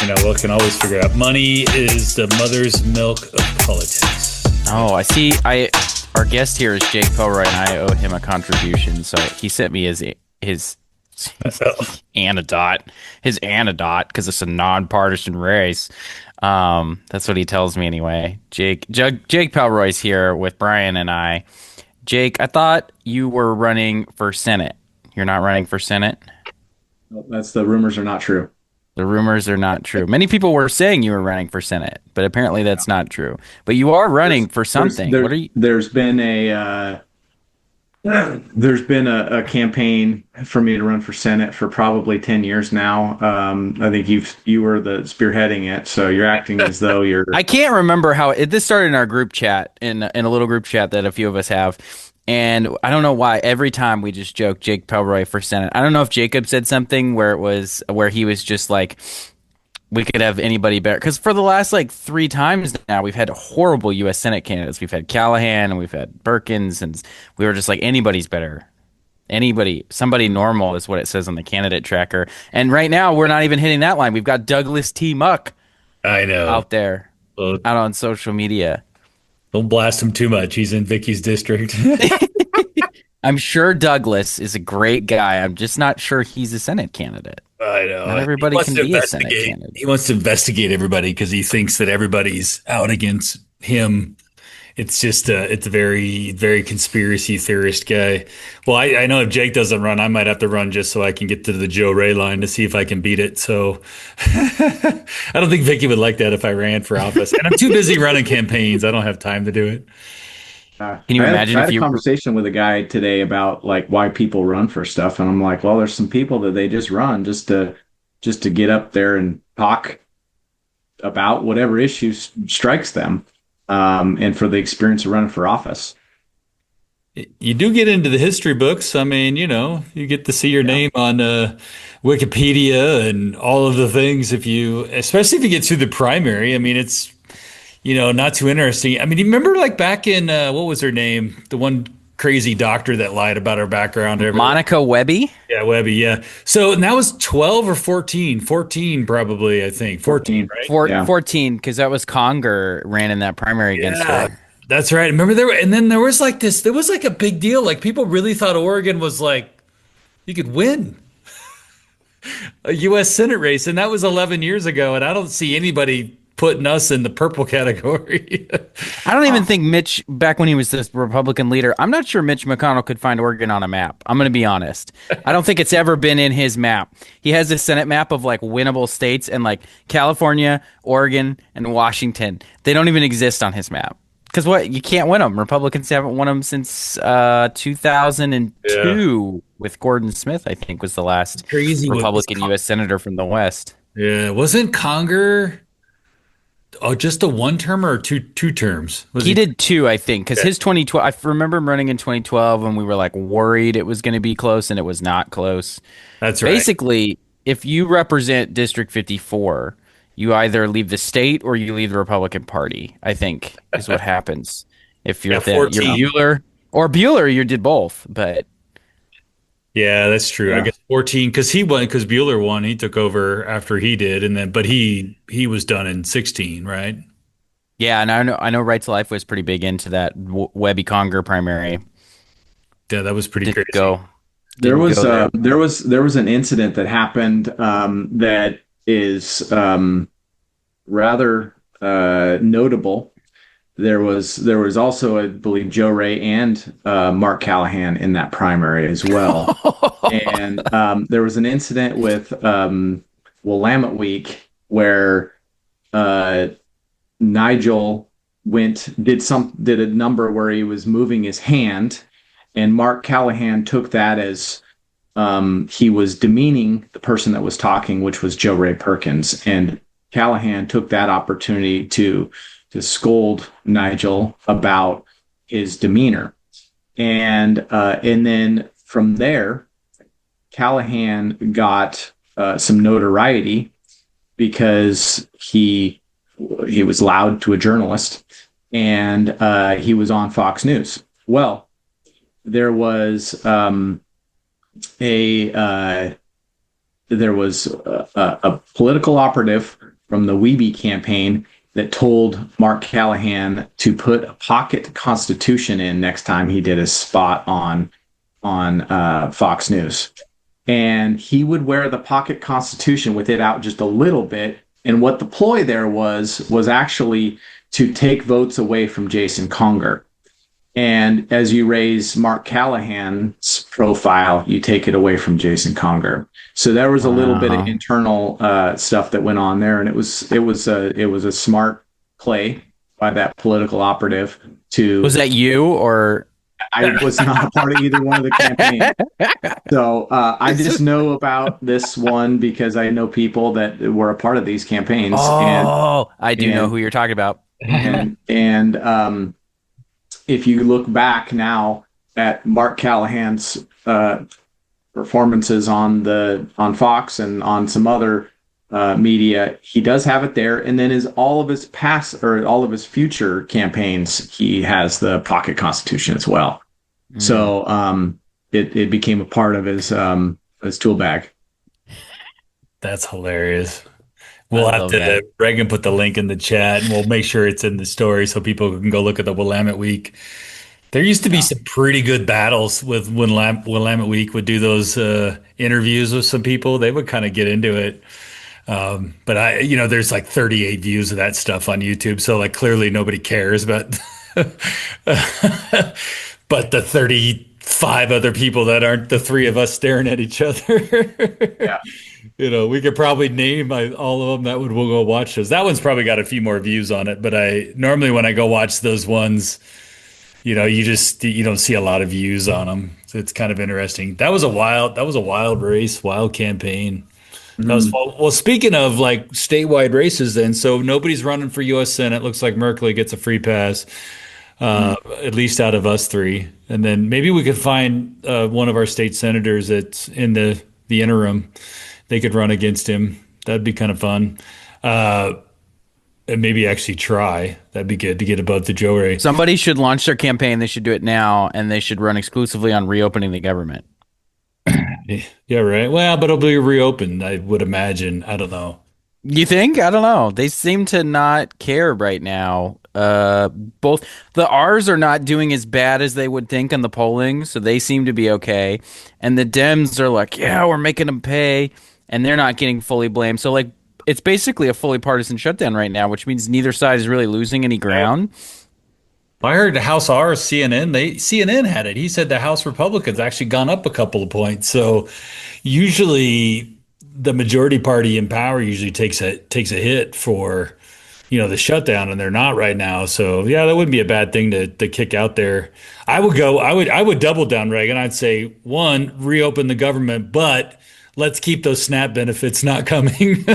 we can always figure it out. Money is the mother's milk of politics. Oh, I see. Our guest here is Jake Pelroy, and I owe him a contribution. So he sent me his anecdote, because it's a nonpartisan race. That's what he tells me anyway. Jake Pelroy's here with Brian and I. Jake, I thought you were running for Senate. You're not running for Senate? That's the rumors are not true. The rumors are not true. Many people were saying you were running for Senate, but apparently that's not true. But you are running for something. What are you? There's been a campaign for me to run for Senate for probably 10 years now. I think you were the spearheading it, so you're acting as though you're. I can't remember how this started in our group chat, in a little group chat that a few of us have. And I don't know why every time we just joke Jake Pelroy for Senate. I don't know if Jacob said something where he was just like, we could have anybody better. Because for the last like 3 times now, we've had horrible U.S. Senate candidates. We've had Callahan and we've had Perkins, and we were just like, anybody's better. Somebody normal is what it says on the candidate tracker. And right now, we're not even hitting that line. We've got Douglas T. Muck. I know. Out there, out on social media. Don't blast him too much. He's in Vicky's district. I'm sure Douglas is a great guy. I'm just not sure he's a Senate candidate. I know. Not everybody can be a Senate candidate. He wants to investigate everybody because he thinks that everybody's out against him. It's just it's a very, very conspiracy theorist guy. Well, I know if Jake doesn't run, I might have to run just so I can get to the Joe Ray line to see if I can beat it. So I don't think Vicky would like that if I ran for office. And I'm too busy running campaigns. I don't have time to do it. Can you imagine I had a conversation with a guy today about like why people run for stuff, and I'm like, well, there's some people that they just run just to get up there and talk about whatever issue strikes them. And for the experience of running for office. You do get into the history books. I mean, you get to see your name on Wikipedia and all of the things especially if you get through the primary. I mean, it's, not too interesting. I mean, you remember like back in, what was her name? The one crazy doctor that lied about her background. Monica Webby? Yeah, Webby, yeah. So and that was 12 or 14. 14 probably, I think. 14, right? 14, because that was Conger ran in that primary against her. That's right. Remember there was like a big deal. Like people really thought Oregon was like, you could win a U.S. Senate race. And that was 11 years ago. And I don't see anybody putting us in the purple category. I don't even think Mitch, back when he was the Republican leader, I'm not sure Mitch McConnell could find Oregon on a map. I'm going to be honest. I don't think it's ever been in his map. He has a Senate map of like winnable states, and like California, Oregon, and Washington. They don't even exist on his map. Because you can't win them. Republicans haven't won them since 2002 with Gordon Smith, I think, was the last crazy Republican U.S. Senator from the West. Yeah. Wasn't Conger just a one term or two terms? He did 2, I think, because his 2012. I remember him running in 2012, and we were like worried it was going to be close, and it was not close. That's right. Basically, if you represent District 54, you either leave the state or you leave the Republican Party, I think, is what happens. If you're you're Bueller, you did both, but. Yeah, that's true. Yeah. I guess 14 because Bueller won. He took over after he did, but he was done in 16, right? Yeah, and I know Right to Life was pretty big into that Webby Conger primary. Yeah, that was pretty crazy. There was an incident that happened that is rather notable. There was also, I believe, Joe Ray and Mark Callahan in that primary as well. And there was an incident with Willamette Week where Nigel did a number where he was moving his hand, and Mark Callahan took that as he was demeaning the person that was talking, which was Joe Ray Perkins, and Callahan took that opportunity to scold Nigel about his demeanor. And then from there, Callahan got some notoriety because he was loud to a journalist, and he was on Fox News. Well, there was a political operative from the Weeby campaign that told Mark Callahan to put a pocket constitution in next time he did a spot on Fox News. And he would wear the pocket constitution with it out just a little bit. And what the ploy there was actually to take votes away from Jason Conger. And as you raise Mark Callahan's profile, you take it away from Jason Conger. So there was a little bit of internal stuff that went on there, and it was a smart play by that political operative to. Was that you or? I was not a part of either one of the campaigns. So I just know about this one because I know people that were a part of these campaigns. Oh, I do know who you're talking about. And if you look back now at Mark Callahan's performances on Fox and on some other media, he does have it there. And then all of his past or all of his future campaigns, he has the pocket constitution as well. So it became a part of his tool bag. That's hilarious. We'll have to, Reagan put the link in the chat and we'll make sure it's in the story so people can go look at the Willamette Week. There used to be some pretty good battles with when Willamette Week would do those interviews with some people. They would kind of get into it. But there's like 38 views of that stuff on YouTube. So like clearly nobody cares about, but the 35 other people that aren't the three of us staring at each other. Yeah. We could probably name all of them that we'll go watch those. That one's probably got a few more views on it, but normally when I go watch those ones, you don't see a lot of views on them. So it's kind of interesting. That was a wild race, wild campaign. That was well, speaking of like statewide races then, so nobody's running for U.S. Senate. Looks like Merkley gets a free pass, at least out of us three. And then maybe we could find one of our state senators that's in the interim. They could run against him. That'd be kind of fun. And maybe actually try. That'd be good to get above the Joe Ray. Somebody should launch their campaign. They should do it now, and they should run exclusively on reopening the government. Yeah, right. Well, but it'll be reopened, I would imagine. I don't know. You think? I don't know. They seem to not care right now. Both the R's are not doing as bad as they would think in the polling, so they seem to be okay. And the Dems are like, yeah, we're making them pay, and they're not getting fully blamed. So like, it's basically a fully partisan shutdown right now, which means neither side is really losing any ground. I heard the House R, CNN had it. He said the House Republicans actually gone up a couple of points. So usually the majority party in power usually takes a hit for, the shutdown, and they're not right now. So yeah, that wouldn't be a bad thing to kick out there. I would double down, Reagan. I'd say one, reopen the government, but let's keep those SNAP benefits not coming.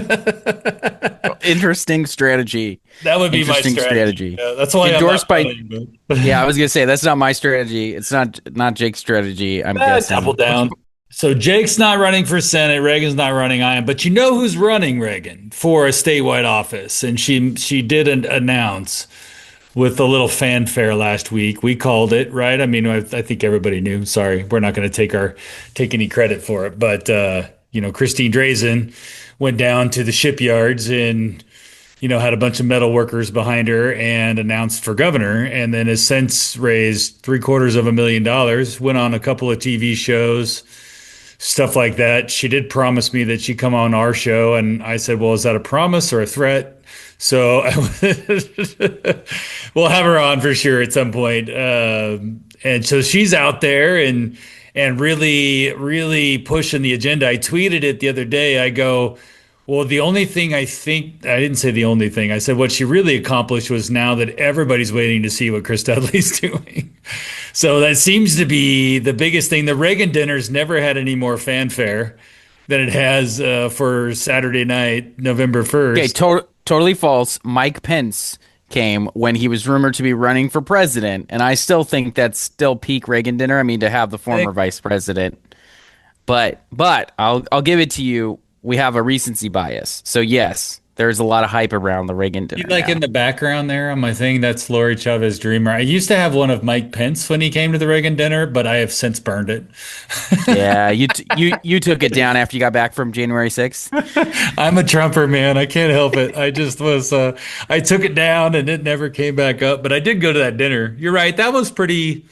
Interesting strategy. That would be my strategy. Yeah, that's why endorsed by. Yeah, I was gonna say that's not my strategy. It's not Jake's strategy. I'm guessing. Double down. So Jake's not running for Senate. Reagan's not running. I am. But you know who's running, Reagan, for a statewide office, and she did announce with a little fanfare last week. We called it, right? I mean, I think everybody knew. Sorry, we're not going to take any credit for it. But Christine Drazen went down to the shipyards and had a bunch of metal workers behind her and announced for governor, and then has since raised $750,000. Went on a couple of TV shows, stuff like that. She did promise me that she'd come on our show, and I said, well, is that a promise or a threat? So we'll have her on for sure at some point. And so she's out there and really, really pushing the agenda. I tweeted it the other day. I go, well, the only thing I didn't say the only thing. I said what she really accomplished was now that everybody's waiting to see what Chris Dudley's doing. So that seems to be the biggest thing. The Reagan dinner's never had any more fanfare than it has for Saturday night, November 1st. Okay, totally false. Mike Pence came when he was rumored to be running for president, and I still think that's still peak Reagan dinner. I mean, to have the former vice president. But I'll give it to you. We have a recency bias. So yes, There's a lot of hype around the Reagan You dinner like in now. the background there on my thing, that's Lori Chavez Dreamer. I used to have one of Mike Pence when he came to the Reagan dinner, but I have since burned it. Yeah, you took it down after you got back from January 6th. I'm a Trumper, man. I can't help it. I just was, I took it down and it never came back up, but I did go to that dinner. You're right. That was pretty,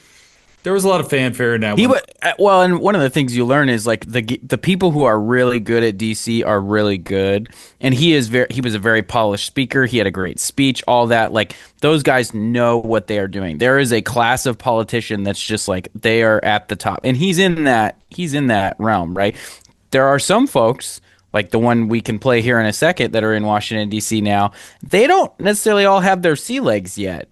there was a lot of fanfare in that He one. would well, and one of the things you learn is like the people who are really good at DC are really good, and he was a very polished speaker. He had a great speech, all that. Like those guys know what they are doing. There is a class of politician that's just like they are at the top, and he's in that realm, right? There are some folks like the one we can play here in a second that are in Washington D.C. now. They don't necessarily all have their sea legs yet.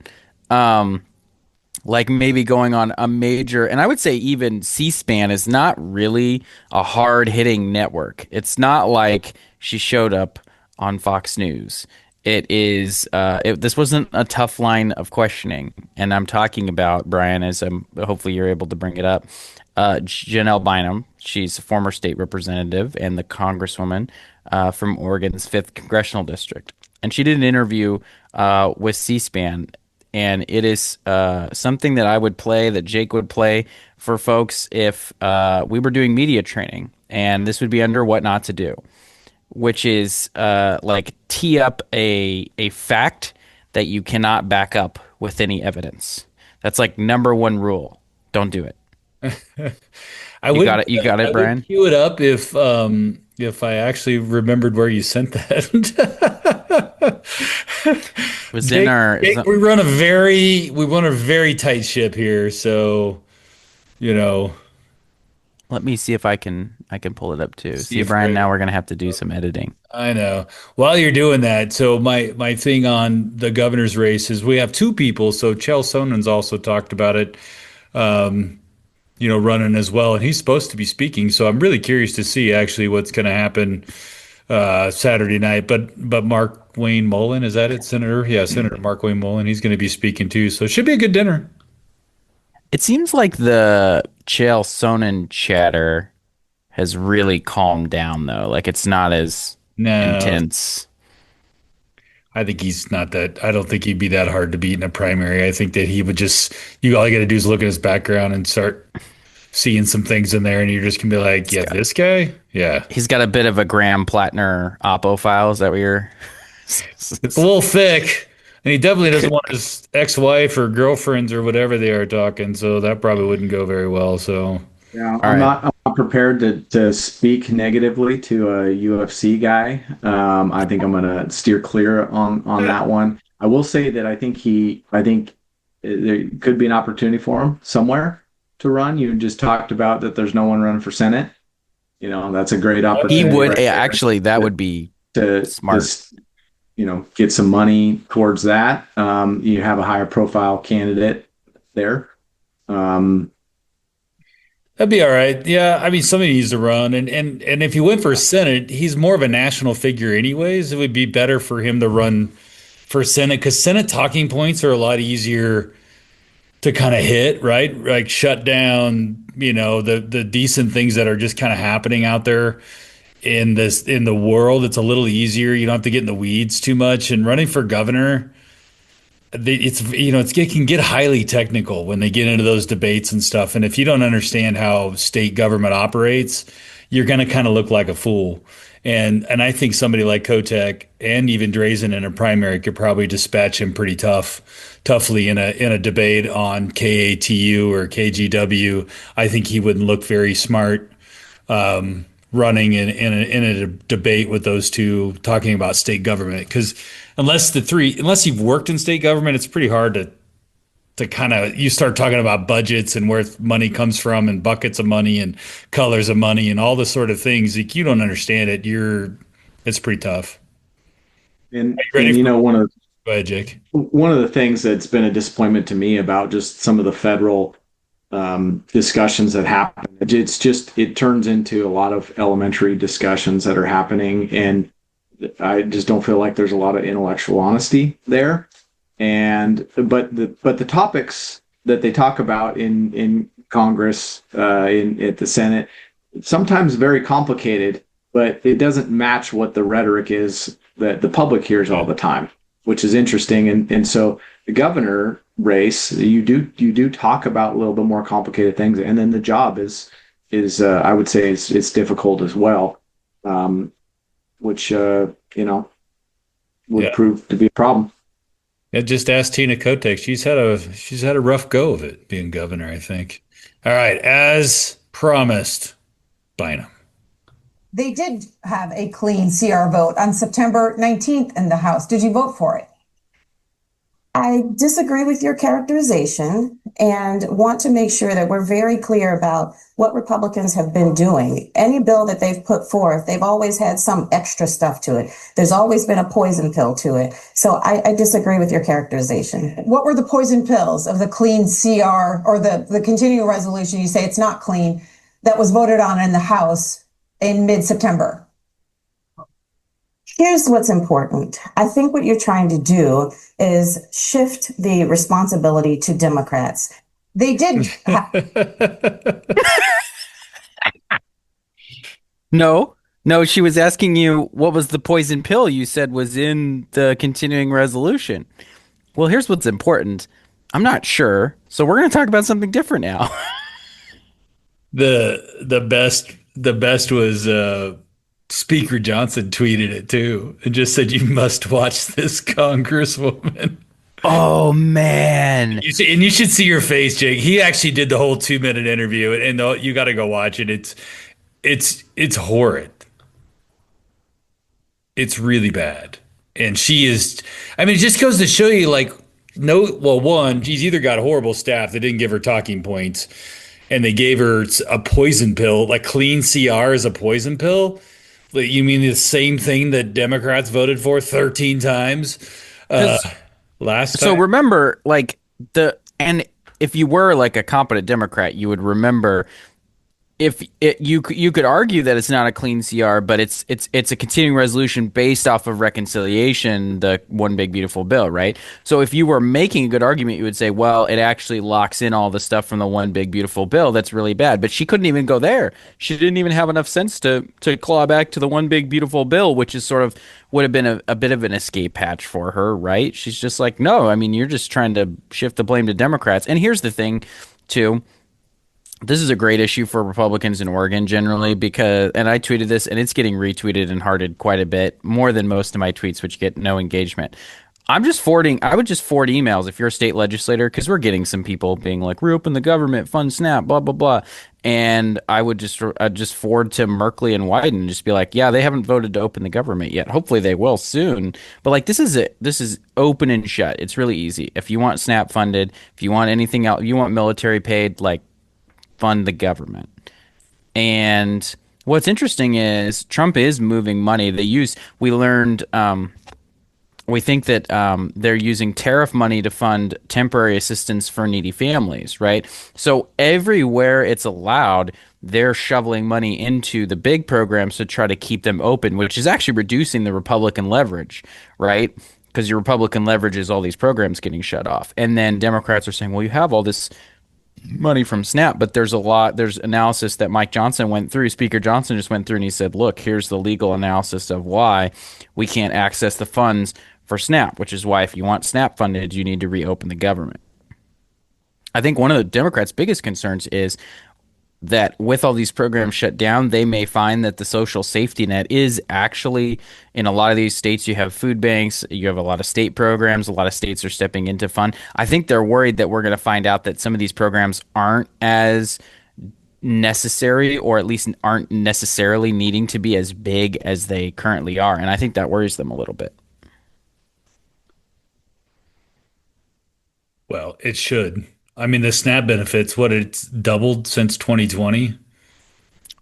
Like maybe going on a major, and I would say even C-SPAN is not really a hard hitting network. It's not like she showed up on Fox News. This wasn't a tough line of questioning, and I'm talking about Brian as hopefully you're able to bring it up. Janelle Bynum, she's a former state representative and the congresswoman from Oregon's 5th congressional district, and she did an interview with C-SPAN, and it is something that I would play, that Jake would play for folks if we were doing media training, and this would be under what not to do, which is like tee up a fact that you cannot back up with any evidence. That's like number one rule. Don't do it. I You would, got it. You got I it, would Brian. cue it up if I actually remembered where you sent that. It was in Jake, our. Jake, we run a very tight ship here, so you know, Let me see if I can pull it up too. see See, if Brian. we're Now we're gonna have to do some editing. I know. While you're doing that, so my thing on the governor's race is we have two people. So Chael Sonen's also talked about it, running as well, and he's supposed to be speaking. So I'm really curious to see actually what's going to happen Saturday night. But Mark Wayne Mullen, is that it, Senator? Yeah, Senator Mark Wayne Mullen. He's going to be speaking too. So it should be a good dinner. It seems like the Chael Sonnen chatter has really calmed down though. Like it's not as No, intense. I think he's not that. I don't think he'd be that hard to beat in a primary. I think that he would just. You all you got to do is look at his background and start seeing some things in there, and you're just gonna be like, He's yeah, got this guy, yeah. he's got a bit of a Graham Plattner Oppo file. Is that what you're? It's a little thick, and he definitely doesn't want his ex-wife or girlfriends or whatever they are talking, so that probably wouldn't go very well. So, Yeah, All right. I'm not prepared to speak negatively to a UFC guy. I think I'm going to steer clear on that one. I will say that I think there could be an opportunity for him somewhere to run. You just talked about that there's no one running for Senate. That's a great He opportunity would right there actually. That would be to smart. just, get some money towards that. You have a higher profile candidate there. Um, that'd be all right. Yeah, I mean, somebody needs to run, and if he went for Senate, he's more of a national figure, anyways. It would be better for him to run for Senate because Senate talking points are a lot easier to kind of hit, right? Like shut down, the decent things that are just kind of happening out there in the world. It's a little easier. You don't have to get in the weeds too much. And running for governor, it can get highly technical when they get into those debates and stuff. And if you don't understand how state government operates, you're going to kind of look like a fool. And I think somebody like Kotek and even Drazen in a primary could probably dispatch him pretty toughly in a debate on KATU or KGW. I think he wouldn't look very smart running in a debate with those two talking about state government because unless you've worked in state government, it's pretty hard to kind of you start talking about budgets and where money comes from and buckets of money and colors of money and all the sort of things like you don't understand it. It's pretty tough. and Are you ready and for one go ahead, Jake? of the things that's been a disappointment to me about just some of the federal discussions that happen, it turns into a lot of elementary discussions that are happening, and I just don't feel like there's a lot of intellectual honesty there. But the topics that they talk about in Congress, in at the Senate, sometimes very complicated, but it doesn't match what the rhetoric is that the public hears all Yeah. the time, which is interesting. And so the governor race, you do talk about a little bit more complicated things, and then the job is I would say is difficult as well, um, which would Yeah. prove to be a problem. Yeah, just ask Tina Kotek. She's had a rough go of it being governor, I think. All right, as promised, Bynum. They did have a clean CR vote on September 19th in the House. Did you vote for it? I disagree with your characterization and want to make sure that we're very clear about what Republicans have been doing. Any bill that they've put forth, they've always had some extra stuff to it. There's always been a poison pill to it. So I disagree with your characterization. What were the poison pills of the clean CR or the continuing resolution? You say it's not clean, that was voted on in the House in mid-September. Here's what's important. I think what you're trying to do is shift the responsibility to Democrats. They did. No, no, she was asking you what was the poison pill you said was in the continuing resolution. Well, here's what's important. I'm not sure, so we're going to talk about something different now. The best was Speaker Johnson tweeted it too and just said, "You must watch this Congresswoman." Oh man. You should see your face, Jake. He actually did the whole 2 minute interview, and you got to go watch it. It's horrid. It's really bad. And she is, I mean, it just goes to show you, like, no, well, one, she's either got horrible staff that didn't give her talking points, and they gave her a poison pill, like clean CR is a poison pill. Like, you mean the same thing that Democrats voted for 13 times uh, Because last so time? remember, like and if you were like a competent Democrat, you would remember if you could argue that it's not a clean CR, but it's a continuing resolution based off of reconciliation, the one big beautiful bill, right? So if you were making a good argument, you would say, well, it actually locks in all the stuff from the one big beautiful bill that's really bad. But she couldn't even go there. She didn't even have enough sense to claw back to the one big beautiful bill, which is sort of would have been a bit of an escape hatch for her, right? She's just like, no, I mean, you're just trying to shift the blame to Democrats. And here's the thing, too. This is a great issue for Republicans in Oregon generally because, and I tweeted this and it's getting retweeted and hearted quite a bit more than most of my tweets, which get no engagement. I would just forward emails if you're a state legislator because we're getting some people being like, reopen the government, fund SNAP, blah, blah, blah. And I'd just forward to Merkley and Wyden and just be like, yeah, they haven't voted to open the government yet. Hopefully they will soon. But like, this is it. This is open and shut. It's really easy. If you want SNAP funded, if you want anything else, you want military paid, like, fund the government. And what's interesting is Trump is moving money. We learned, we think that they're using tariff money to fund temporary assistance for needy families, right? So everywhere it's allowed, they're shoveling money into the big programs to try to keep them open, which is actually reducing the Republican leverage, right? Because your Republican leverage is all these programs getting shut off. And then Democrats are saying, well, you have all this money from SNAP, but there's analysis that Mike Johnson went through. Speaker Johnson just went through and he said, look, here's the legal analysis of why we can't access the funds for SNAP, which is why if you want SNAP funded, you need to reopen the government. I think one of the Democrats' biggest concerns is that with all these programs shut down, they may find that the social safety net is actually in a lot of these states. You have food banks, you have a lot of state programs, a lot of states are stepping into fund. I think they're worried that we're going to find out that some of these programs aren't as necessary or at least aren't necessarily needing to be as big as they currently are. And I think that worries them a little bit. Well, it should. I mean, the SNAP benefits, what, it's doubled since 2020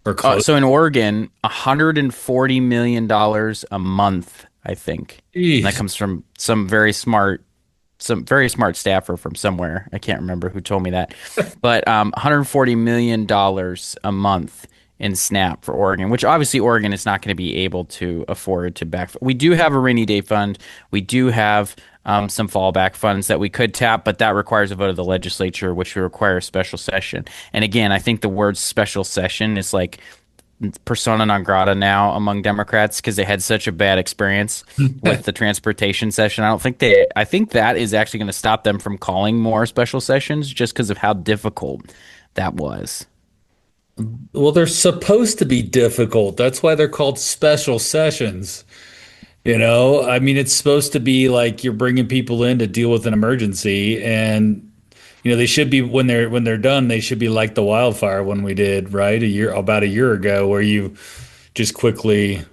or close? So in Oregon, $140 million a month, I think. And that Jeez. comes from some very smart staffer from somewhere. I can't remember who told me that. But $140 million a month in SNAP for Oregon, which obviously Oregon is not going to be able to afford to back. We do have a rainy day fund. We do have some fallback funds that we could tap, but that requires a vote of the legislature, which would require a special session. And again, I think the word special session is like persona non grata now among Democrats because they had such a bad experience with the transportation session. I think that is actually going to stop them from calling more special sessions just because of how difficult that was. Well, they're supposed to be difficult. That's why they're called special sessions. I mean, it's supposed to be like you're bringing people in to deal with an emergency, and they should be when they're done, they should be like the wildfire one we did, right? About a year ago, where you just quickly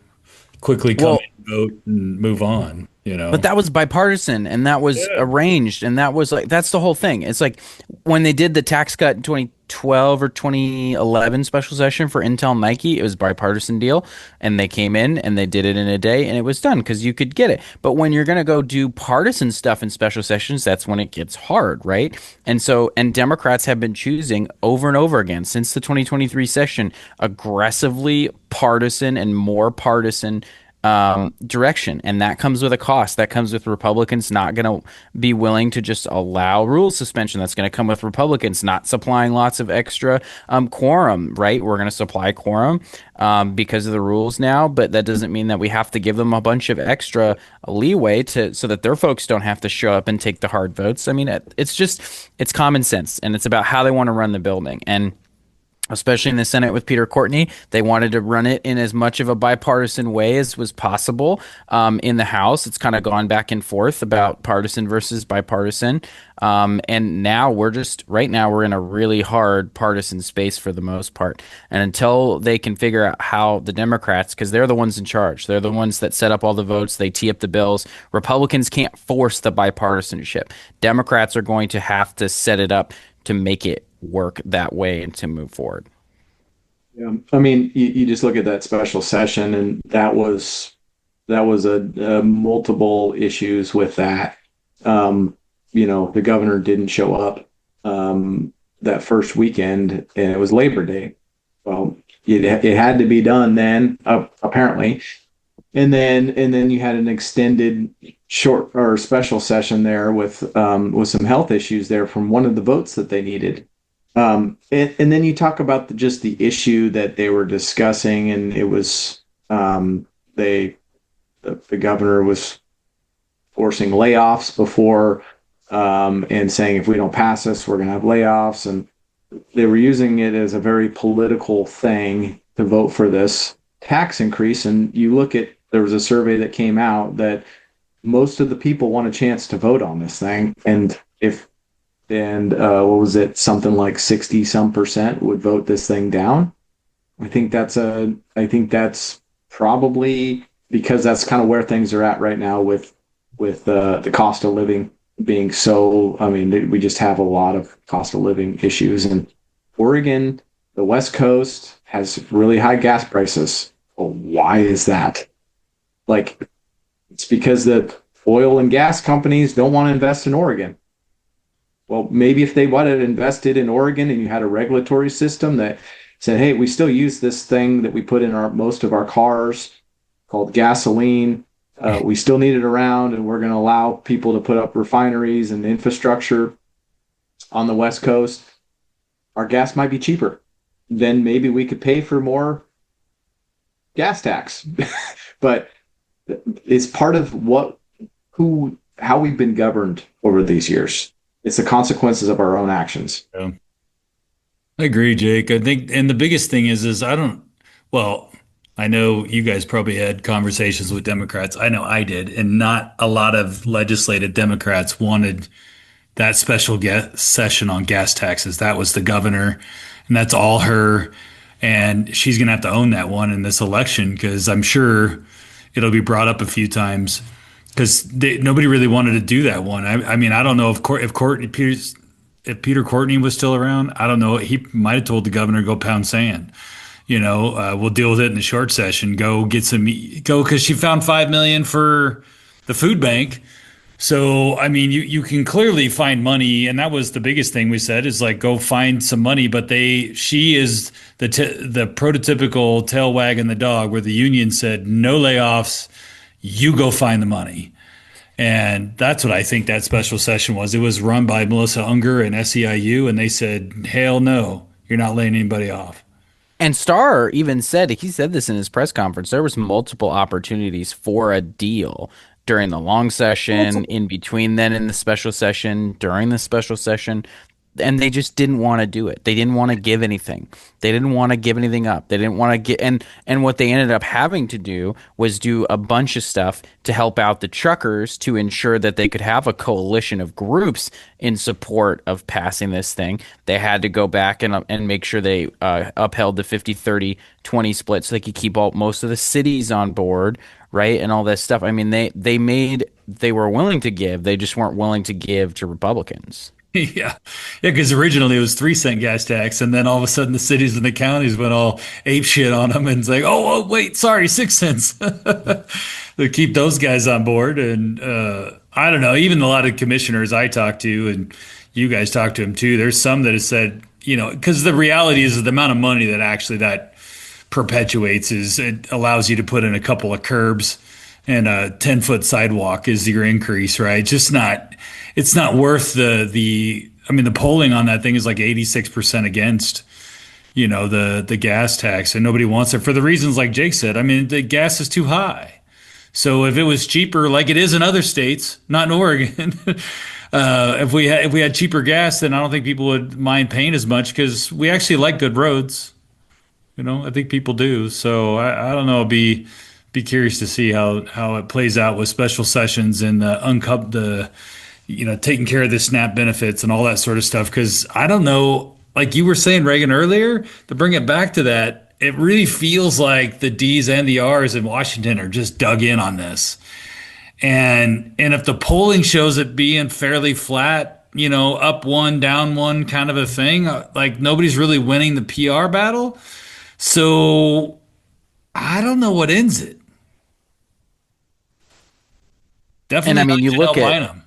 come Well, in, vote, and move on. but that was bipartisan and that was Yeah. arranged and that was like that's the whole thing. It's like when they did the tax cut in 2012 or 2011 special session for Intel Nike, it was a bipartisan deal and they came in and they did it in a day and it was done because you could get it. But when you're going to go do partisan stuff in special sessions, that's when it gets hard, right? And Democrats have been choosing over and over again since the 2023 session aggressively partisan and more partisan direction. And that comes with a cost. That comes with Republicans not going to be willing to just allow rule suspension. That's going to come with Republicans not supplying lots of extra quorum, right? We're going to supply quorum because of the rules now, but that doesn't mean that we have to give them a bunch of extra leeway so that their folks don't have to show up and take the hard votes. I mean, it's common sense and it's about how they want to run the building. And especially in the Senate with Peter Courtney. They wanted to run it in as much of a bipartisan way as was possible. In the House, it's kind of gone back and forth about partisan versus bipartisan. And now right now we're in a really hard partisan space for the most part. And until they can figure out how the Democrats, because they're the ones in charge, they're the ones that set up all the votes, they tee up the bills. Republicans can't force the bipartisanship. Democrats are going to have to set it up to make it work that way and to move forward. Yeah. I mean, you just look at that special session, and that was a multiple issues with that. The governor didn't show up that first weekend, and it was Labor Day. Well, it had to be done then, apparently, and then you had an extended short or special session there with some health issues there from one of the votes that they needed. And then you talk about just the issue that they were discussing, and it was the governor was forcing layoffs before and saying if we don't pass this, we're going to have layoffs, and they were using it as a very political thing to vote for this tax increase. And there was a survey that came out that most of the people want a chance to vote on this thing, and what was it? Something like 60 some percent would vote this thing down. I think that's probably because that's kind of where things are at right now with the cost of living being so. I mean, we just have a lot of cost of living issues, and Oregon, the West Coast, has really high gas prices. Well, why is that? Like, it's because the oil and gas companies don't want to invest in Oregon. Well, maybe if they wanted to invested in Oregon and you had a regulatory system that said, hey, we still use this thing that we put in most of our cars called gasoline. We still need it around, and we're going to allow people to put up refineries and infrastructure on the West Coast. Our gas might be cheaper. Then maybe we could pay for more gas tax. But it's part of how we've been governed over these years. It's the consequences of our own actions. Yeah. I agree, Jake. I think, and the biggest thing is well, I know you guys probably had conversations with Democrats. I know I did, and not a lot of legislative Democrats wanted that special session on gas taxes. That was the governor, and that's all her. And she's going to have to own that one in this election because I'm sure it'll be brought up a few times because nobody really wanted to do that one. I mean, I don't know if Peter Courtney was still around. I don't know. He might have told the governor to go pound sand. We'll deal with it in the short session. Go because she found $5 million for the food bank. So, I mean, you can clearly find money, and that was the biggest thing we said is like go find some money. But she is the prototypical tail wagging the dog, where the union said no layoffs, you go find the money, and that's what I think that special session was. It was run by Melissa Unger and SEIU, and they said, hell no, you're not laying anybody off. And Starr even said, he said this in his press conference, there was multiple opportunities for a deal during the long session, in between then in the special session, during the special session, and they just didn't want to do it. They didn't want to give anything. They didn't want to give anything up. They didn't want to get and what they ended up having to do was do a bunch of stuff to help out the truckers to ensure that they could have a coalition of groups in support of passing this thing. They had to go back and make sure they upheld the 50-30-20 split so they could keep most of the cities on board, right? And all this stuff. I mean, they were willing to give. They just weren't willing to give to Republicans. Yeah. Yeah, because originally it was 3 cent gas tax, and then all of a sudden the cities and the counties went all ape shit on them, and it's like, oh, wait, sorry, 6 cents. To keep those guys on board. And I don't know, even a lot of commissioners I talked to, and you guys talked to them too, there's some that have said, because the reality is the amount of money that actually that perpetuates is it allows you to put in a couple of curbs and a 10-foot sidewalk is your increase, right? Just not, it's not worth I mean, the polling on that thing is like 86% against, the gas tax, and nobody wants it for the reasons like Jake said. I mean, the gas is too high. So if it was cheaper, like it is in other states, not in Oregon, if we had cheaper gas, then I don't think people would mind paying as much because we actually like good roads. I think people do. So I don't know. Be curious to see how it plays out with special sessions and taking care of the SNAP benefits and all that sort of stuff. Because I don't know, like you were saying, Reagan, earlier, to bring it back to that, it really feels like the D's and the R's in Washington are just dug in on this. And if the polling shows it being fairly flat, up one, down one kind of a thing, like nobody's really winning the PR battle. So I don't know what ends it. And Definitely I mean, not you look Janelle at Bynum.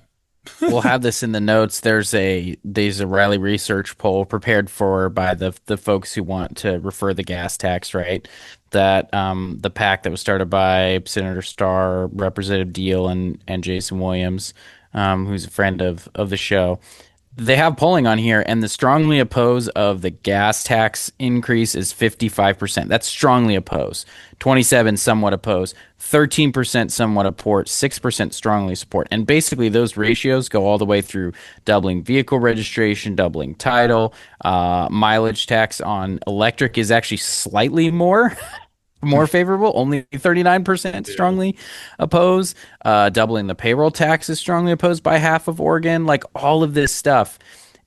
we'll have this in the notes. There's a Riley Research poll prepared for by the folks who want to refer the gas tax, right? That the PAC that was started by Senator Starr, Representative Deal, and Jason Williams, who's a friend of the show. They have polling on here, and the strongly oppose of the gas tax increase is 55%. That's strongly oppose. 27 somewhat oppose. 13% somewhat support. 6% strongly support. And basically, those ratios go all the way through doubling vehicle registration, doubling title. Mileage tax on electric is actually slightly more favorable, only 39% strongly oppose. Doubling the payroll tax is strongly opposed by half of Oregon, like all of this stuff.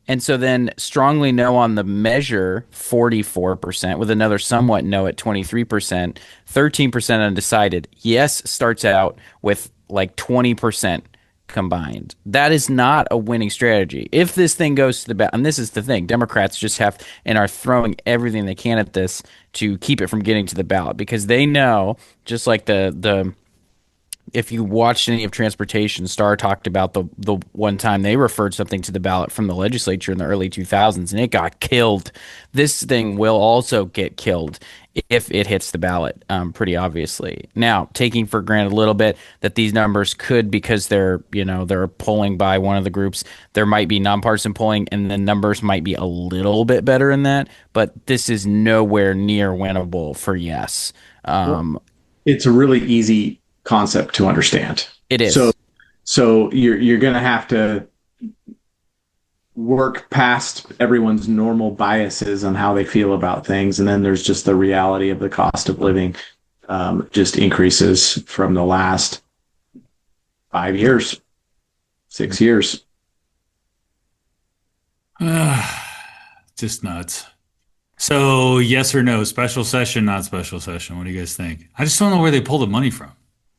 And so then strongly no on the measure, 44%, with another somewhat no at 23%, 13% undecided. Yes starts out with like 20% combined. That is not a winning strategy. If this thing goes to the ballot, and this is the thing, Democrats just have and are throwing everything they can at this to keep it from getting to the ballot because they know, just like the if you watched any of transportation, Starr talked about the one time they referred something to the ballot from the legislature in the early 2000s and it got killed. This thing will also get killed if it hits the ballot, pretty obviously. Now, taking for granted a little bit that these numbers could, because they're polling by one of the groups, there might be nonpartisan polling and the numbers might be a little bit better in that, but this is nowhere near winnable for yes. It's a really easy concept to understand. It is. So you're going to have to work past everyone's normal biases on how they feel about things, and then there's just the reality of the cost of living just increases from the last 5 years, 6 years. Just nuts. So yes or no, special session, not special session. What do you guys think? I just don't know where they pull the money from.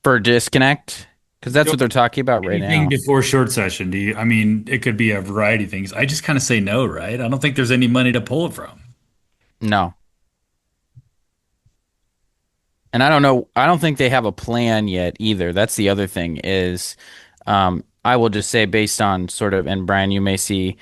For disconnect, because that's what they're talking about right Anything now. before short session? I mean, it could be a variety of things. I just kind of say no, right? I don't think there's any money to pull it from. No. And I don't know. I don't think they have a plan yet either. That's the other thing is, I will just say based on sort of, and Brian, you may see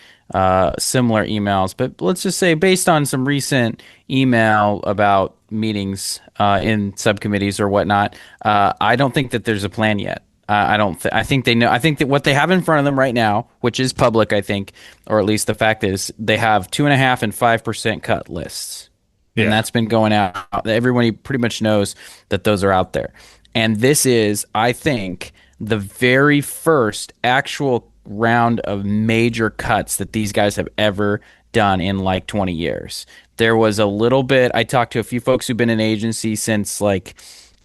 similar emails, but let's just say based on some recent email about meetings in subcommittees or whatnot, I don't think that there's a plan yet. I think they know. I think that what they have in front of them right now, which is public, I think, or at least the fact is they have 2.5% and 5% cut lists. and Yeah. that's been going out. Everybody pretty much knows that those are out there. And this is, I think, the very first actual round of major cuts that these guys have ever done in like 20 years. There was a little bit, I talked to a few folks who've been in agency since like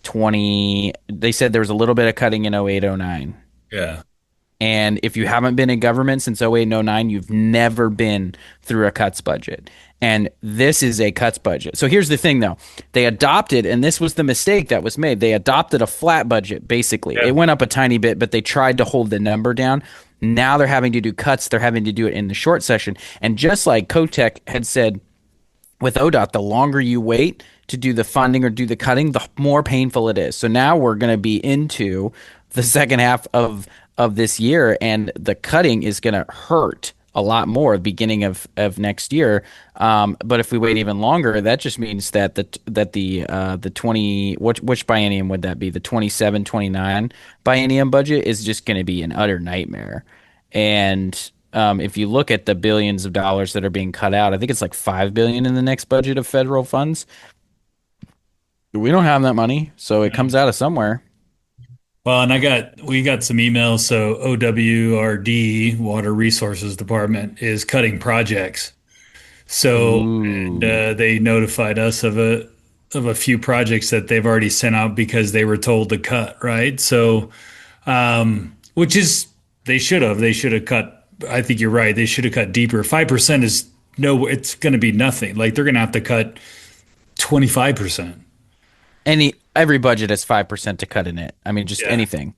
20, they said there was a little bit of cutting in 08, 09. Yeah. And if you haven't been in government since 08 and 09, you've never been through a cuts budget. And this is a cuts budget. So here's the thing, though. They adopted, and this was the mistake that was made. They adopted a flat budget, basically. Yeah. It went up a tiny bit, but they tried to hold the number down. Now they're having to do cuts. They're having to do it in the short session. And just like Kotek had said with ODOT, the longer you wait to do the funding or do the cutting, the more painful it is. So now we're going to be into the second half of this year, and the cutting is going to hurt a lot more at the beginning of next year. But if we wait even longer, that just means that the 20 which biennium would that be? The 27-29 biennium budget is just going to be an utter nightmare. And if you look at the billions of dollars that are being cut out, I think it's like 5 billion in the next budget of federal funds. We don't have that money, so it comes out of somewhere. Well, and we got some emails. So OWRD, Water Resources Department, is cutting projects. So and, Ooh. they notified us of a few projects that they've already sent out because they were told to cut, right? So, which is they should have cut. I think you're right. They should have cut deeper. 5% is no, it's going to be nothing. Like they're going to have to cut 25%. Every budget has 5% to cut in it. I mean, just Yeah. anything.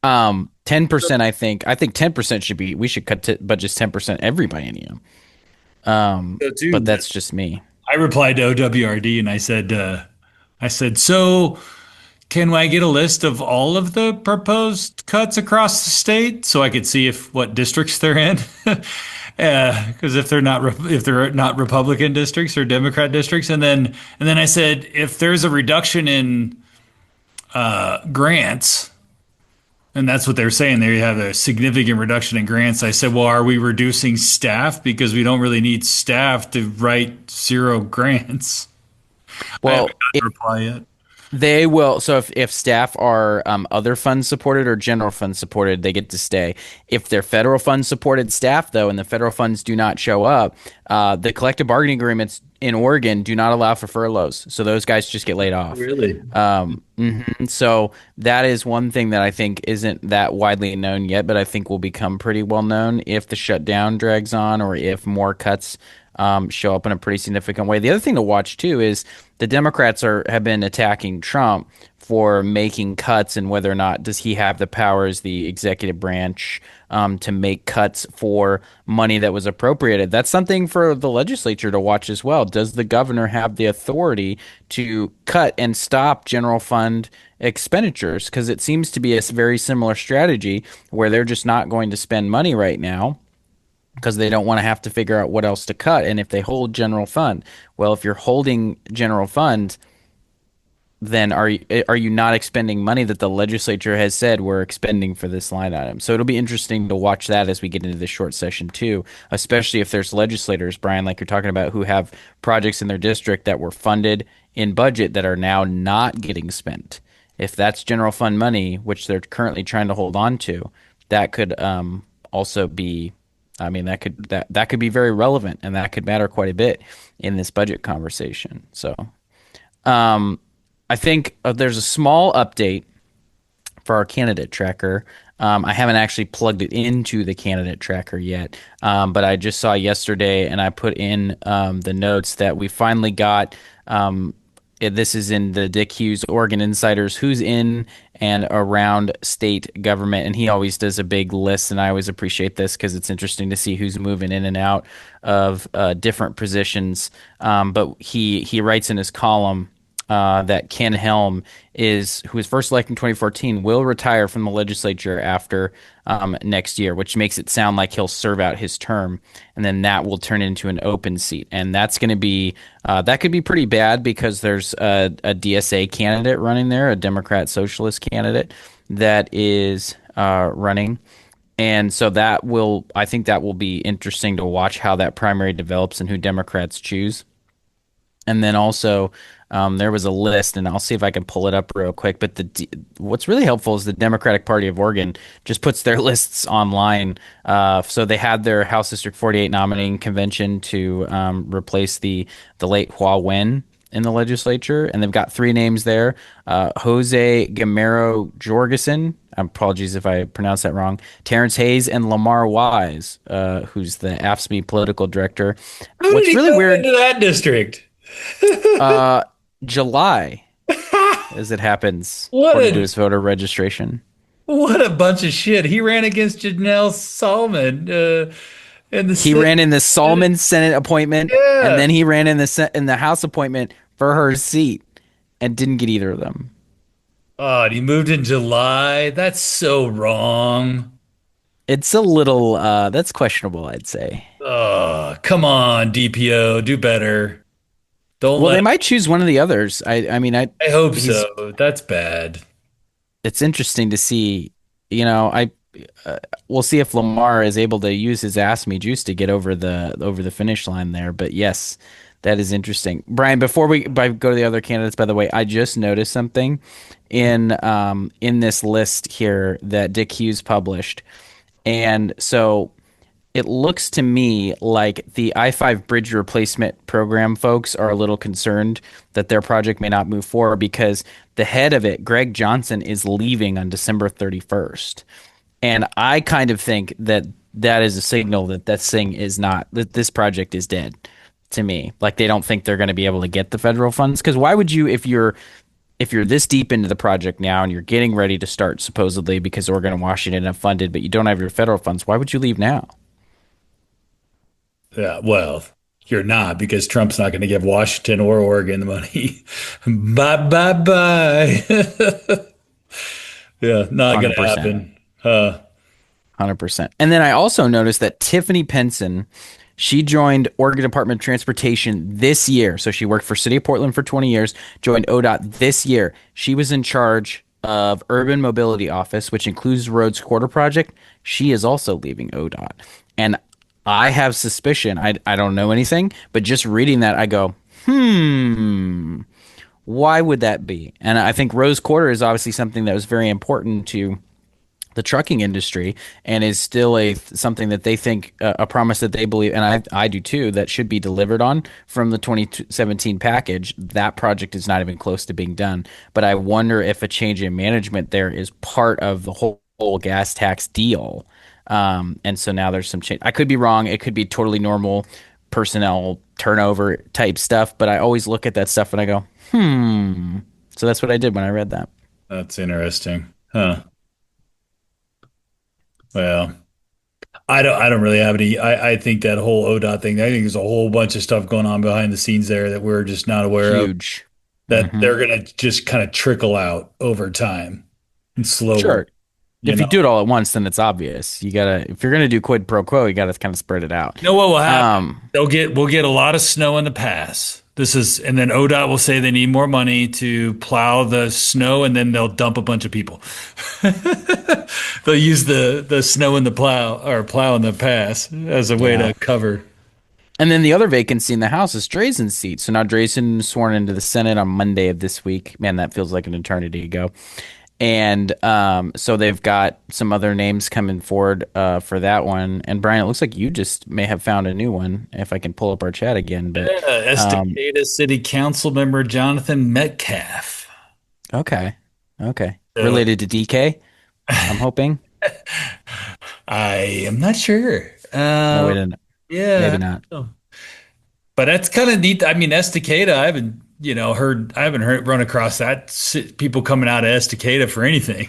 10%. I think 10% should be. We should cut budgets 10% every biennium. So But too, that's just me. I replied to OWRD and I said, so can I get a list of all of the proposed cuts across the state so I could see if what districts they're in? Because if they're not Republican districts or Democrat districts, and then I said if there's a reduction in grants, and that's what they're saying. They have a significant reduction in grants. I said, well, are we reducing staff because we don't really need staff to write zero grants? I Well, haven't gotten a reply yet. they will. So if staff are other fund supported or general fund supported, they get to stay. If they're federal fund supported staff, though, and the federal funds do not show up, the collective bargaining agreements in Oregon do not allow for furloughs. So those guys just get laid off. Really? So that is one thing that I think isn't that widely known yet, but I think will become pretty well known if the shutdown drags on or if more cuts show up in a pretty significant way. The other thing to watch too is the Democrats have been attacking Trump for making cuts and whether or not does he have the powers, the executive branch, to make cuts for money that was appropriated. That's something for the legislature to watch as well. Does the governor have the authority to cut and stop general fund expenditures? Because it seems to be a very similar strategy where they're just not going to spend money right now because they don't want to have to figure out what else to cut. And if they hold general fund, well, if you're holding general fund, then are you not expending money that the legislature has said we're expending for this line item? So it'll be interesting to watch that as we get into this short session too, especially if there's legislators, Brian, like you're talking about, who have projects in their district that were funded in budget that are now not getting spent. If that's general fund money, which they're currently trying to hold on to, that could also be, I mean, that could be very relevant and that could matter quite a bit in this budget conversation. So, I think there's a small update for our candidate tracker. I haven't actually plugged it into the candidate tracker yet, but I just saw yesterday and I put in the notes that we finally got. This is in the Dick Hughes Oregon Insiders, who's in and around state government. And he always does a big list. And I always appreciate this because it's interesting to see who's moving in and out of different positions. But he writes in his column that Ken Helm who was first elected in 2014, will retire from the legislature after next year, which makes it sound like he'll serve out his term, and then that will turn into an open seat, and that's going to be that could be pretty bad because there's a DSA candidate running there, a Democrat Socialist candidate that is running. And so I think that will be interesting to watch how that primary develops and who Democrats choose. And then also, there was a list, and I'll see if I can pull it up real quick. But what's really helpful is the Democratic Party of Oregon just puts their lists online. So they had their House District 48 nominating convention to replace the late Hua Wen in the legislature, and they've got three names there: Jose Gamero Jorgensen. Apologies if I pronounced that wrong. Terrence Hayes and Lamar Wise, who's the AFSCME political director. How did What's he really go weird, into that district? uh, July, as it happens, What according to a his voter registration. what a bunch of shit. He ran against Janelle Solomon in the He Senate. ran in the Solomon Senate appointment, and Yeah. then he ran in in the House appointment for her seat, and didn't get either of them. Oh, and he moved in July. That's so wrong. It's a little that's questionable, I'd say. Oh, come on, DPO, do better. Don't Well, they let. might choose one of the others. I mean, I hope he's so. That's bad. it's interesting to see. You know, we'll see if Lamar is able to use his ass me juice to get over the finish line there. But yes, that is interesting. Brian, before we go to the other candidates, by the way, I just noticed something in this list here that Dick Hughes published, and so it looks to me like the I-5 bridge replacement program folks are a little concerned that their project may not move forward because the head of it, Greg Johnson, is leaving on December 31st. And I kind of think that that is a signal that this thing is not, that this project is dead to me. Like they don't think they're going to be able to get the federal funds. Because why would you, if you're this deep into the project now and you're getting ready to start supposedly because Oregon and Washington have funded, but you don't have your federal funds, why would you leave now? Yeah, well, you're not because Trump's not going to give Washington or Oregon the money. Bye, bye, bye. Yeah, not going to 100%. happen. 100%. And then I also noticed that Tiffany Penson, she joined Oregon Department of Transportation this year. So she worked for City of Portland for 20 years, joined ODOT this year. She was in charge of Urban Mobility Office, which includes Roads Quarter Project. She is also leaving ODOT. And I have suspicion, I don't know anything, but just reading that, I go, why would that be? And I think Rose Quarter is obviously something that was very important to the trucking industry and is still a something that they think a promise that they believe, and I do too, that should be delivered on from the 2017 package. That project is not even close to being done, but I wonder if a change in management there is part of the whole gas tax deal. And so now there's some change. I could be wrong. It could be totally normal personnel turnover type stuff, but I always look at that stuff and I go, so that's what I did when I read that. That's interesting. Huh. Well, I don't really have any. I think that whole ODOT thing, I think there's a whole bunch of stuff going on behind the scenes there that we're just not aware of Huge. that Hmm. they're going to just kind of trickle out over time and slowly, Sure. you If you know. do it all at once, then it's obvious. You gotta, if you're gonna do quid pro quo, you gotta kind of spread it out. You know what will happen? Um, We'll get a lot of snow in the pass. And then ODOT will say they need more money to plow the snow, and then they'll dump a bunch of people. They'll use the snow in the plow or plow in the pass as a way yeah. to cover. And then the other vacancy in the House is Drazen's seat. So now Drazen sworn into the Senate on Monday of this week. Man, that feels like an eternity ago. And so they've got some other names coming forward for that one. And Brian, it looks like you just may have found a new one, if I can pull up our chat again. But um, Estacada City Council member Jonathan Metcalf. okay, okay, So related to DK, I'm hoping. I am not sure. No way to, Yeah, maybe not. but that's kind of neat. I mean, Estacada, I haven't heard run across people coming out of Estacada for anything.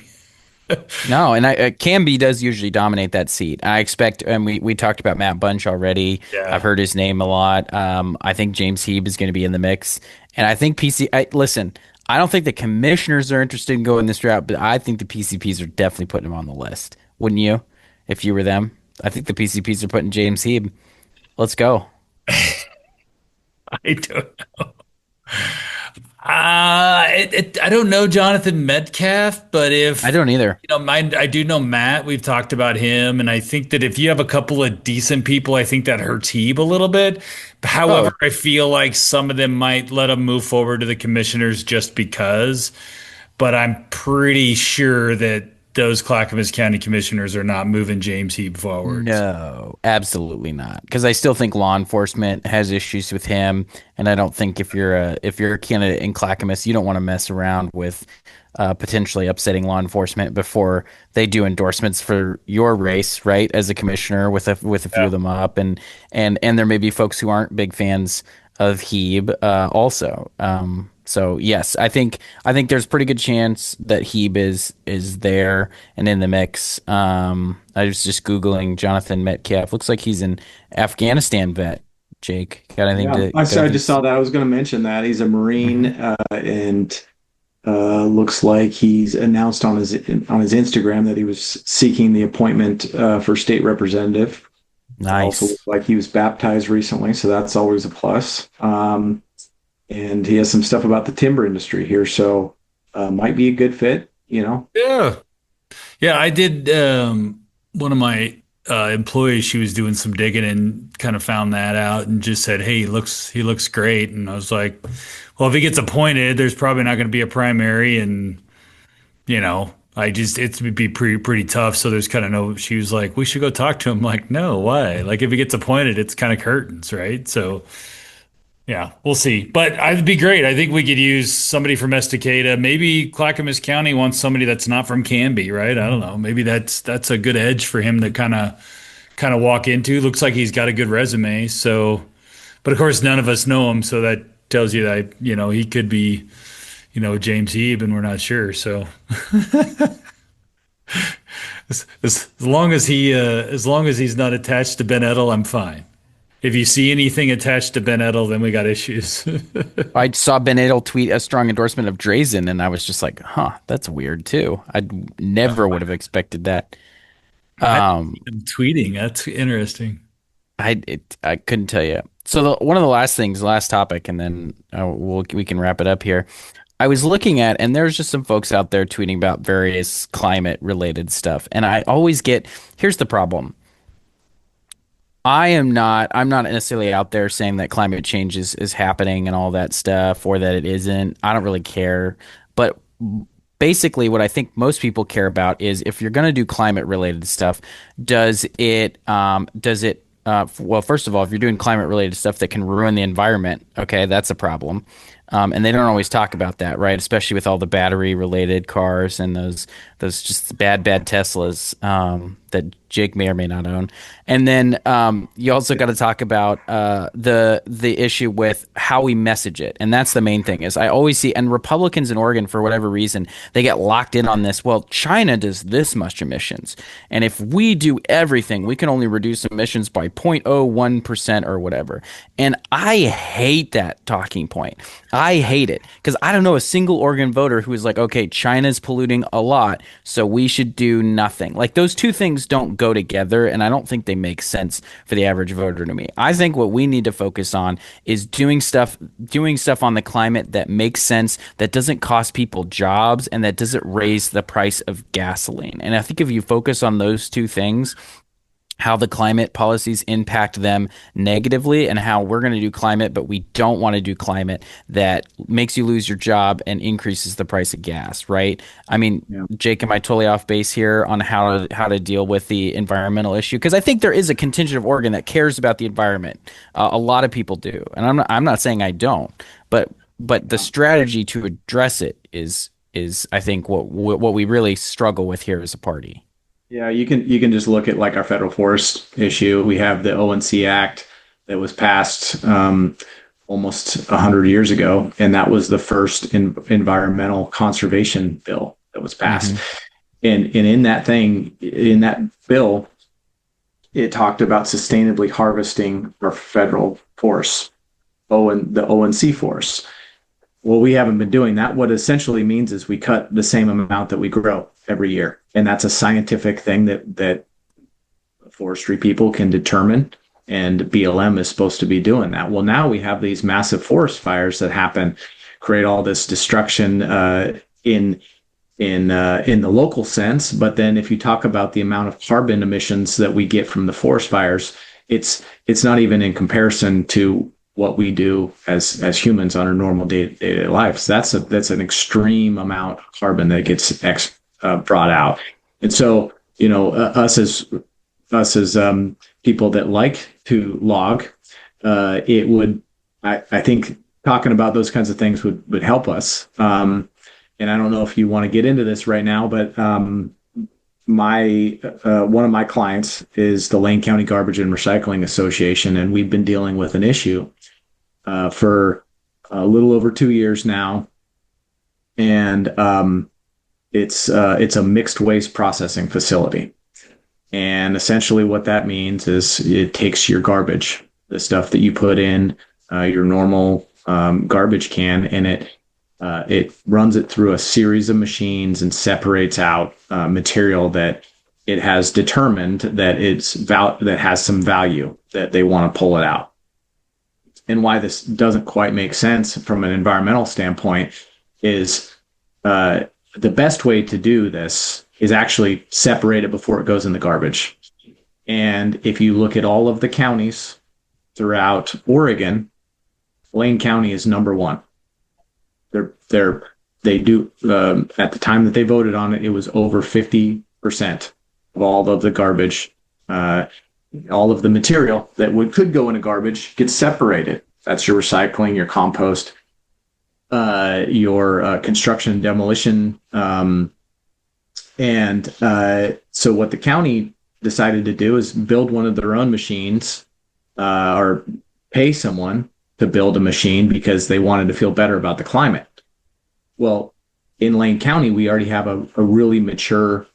No, and Canby does usually dominate that seat. I expect, and we talked about Matt Bunch already. Yeah. I've heard his name a lot. I think James Heeb is going to be in the mix, and I think listen, I don't think the commissioners are interested in going this route, but I think the PCPs are definitely putting him on the list. Wouldn't you? If you were them, I think the PCPs are putting James Heeb. Let's go. I don't. I don't know Jonathan Metcalf, but I if don't either. I do know Matt. We've talked about him, and I think that if you have a couple of decent people, I think that hurts Hebe a little bit. However, Oh, I feel like some of them might let him move forward to the commissioners just because. But I'm pretty sure that those Clackamas County commissioners are not moving James Hebe forward. no, absolutely not. Because I still think law enforcement has issues with him, and I don't think if you're a candidate in Clackamas, you don't want to mess around with potentially upsetting law enforcement before they do endorsements for your race, right? As a commissioner, with a few Yeah. of them up, and there may be folks who aren't big fans of Hebe also. So yes, I think there's a pretty good chance that Hebe is there and in the mix. I was just Googling Jonathan Metcalf. Looks like he's an Afghanistan vet. Jake, got anything Yeah, to I just saw that. I was going to mention that he's a Marine, Mhm. and looks like he's announced on his Instagram that he was seeking the appointment for state representative. Also, Nice. looks like he was baptized recently, so that's always a plus. And he has some stuff about the timber industry here, so might be a good fit. Yeah. Yeah, I did. One of my employees, she was doing some digging and kind of found that out and just said, "Hey, he looks great." And I was like, "Well, if he gets appointed, there's probably not going to be a primary, and it would be pretty tough." So there's kind of no. She was like, "We should go talk to him." Like, no, why? Like, if he gets appointed, it's kind of curtains, right? So yeah, we'll see. But I'd be great. I think we could use somebody from Estacada. Maybe Clackamas County wants somebody that's not from Canby, right? I don't know. Maybe that's a good edge for him to kind of walk into. Looks like he's got a good resume. So, but of course, none of us know him, so that tells you that he could be James Hebe, and we're not sure. So, as long as he's not attached to Ben Edel, I'm fine. If you see anything attached to Ben Edel, then we got issues. I saw Ben Adel tweet a strong endorsement of Drazen, and I was just like, huh, that's weird too. I never would have expected that. I Um, am tweeting. That's interesting. I couldn't tell you. So one of the last things, last topic, and then we can wrap it up here. I was looking at, and there's just some folks out there tweeting about various climate related stuff, and I always get, here's the problem. I'm not necessarily out there saying that climate change is happening and all that stuff, or that it isn't. I don't really care. But basically what I think most people care about is, if you're going to do climate related stuff, well, first of all, if you're doing climate related stuff that can ruin the environment, okay, that's a problem. And they don't always talk about that, right? Especially with all the battery related cars and those just bad Teslas that Jake may or may not own. And then you also got to talk about the issue with how we message it, and that's the main thing. Is I always see, and Republicans in Oregon, for whatever reason, they get locked in on this. Well, China does this much emissions, and if we do everything, we can only reduce emissions by 0.01% or whatever. And I hate that talking point. I hate it because I don't know a single Oregon voter who is like, okay, China's polluting a lot, so we should do nothing. Like, those two things don't go together, and I don't think they make sense for the average voter to me. I think what we need to focus on is doing stuff on the climate that makes sense, that doesn't cost people jobs, and that doesn't raise the price of gasoline. And I think if you focus on those two things, how the climate policies impact them negatively, and how we're going to do climate, but we don't want to do climate that makes you lose your job and increases the price of gas, right? I mean, Yeah. Jake, am I totally off base here on how to deal with the environmental issue? Because I think there is a contingent of Oregon that cares about the environment. A lot of people do, and I'm not saying I don't, but the strategy to address it is I think what we really struggle with here as a party. Yeah, you can just look at like our federal forest issue. We have the ONC Act that was passed almost 100 years ago, and that was the first environmental conservation bill that was passed. Hmm. And in that bill, it talked about sustainably harvesting our federal forests, the ONC forests. Well, we haven't been doing that. What it essentially means is we cut the same amount that we grow every year. And that's a scientific thing that forestry people can determine. And BLM is supposed to be doing that. Well, now we have these massive forest fires that happen create all this destruction in the local sense. But then if you talk about the amount of carbon emissions that we get from the forest fires, it's not even in comparison to what we do as humans on our normal day-to-day lives. That's an extreme amount of carbon that gets brought out. And so, us as people that like to log, it would, I think talking about those kinds of things would help us. And I don't know if you want to get into this right now, but my one of my clients is the Lane County Garbage and Recycling Association, and we've been dealing with an issue for a little over 2 years now, and it's a mixed waste processing facility. And essentially what that means is it takes your garbage, the stuff that you put in your normal garbage can, and it runs it through a series of machines and separates out material that it has determined that that has some value, that they want to pull it out. And why this doesn't quite make sense from an environmental standpoint is the best way to do this is actually separate it before it goes in the garbage. And if you look at all of the counties throughout Oregon, Lane County is number one. They do at the time that they voted on it, it was over 50% of all of the garbage, all of the material that could go in a garbage gets separated. That's your recycling, your compost, your construction and demolition. So what the county decided to do is build one of their own machines, or pay someone to build a machine because they wanted to feel better about the climate. Well, in Lane County, we already have a really mature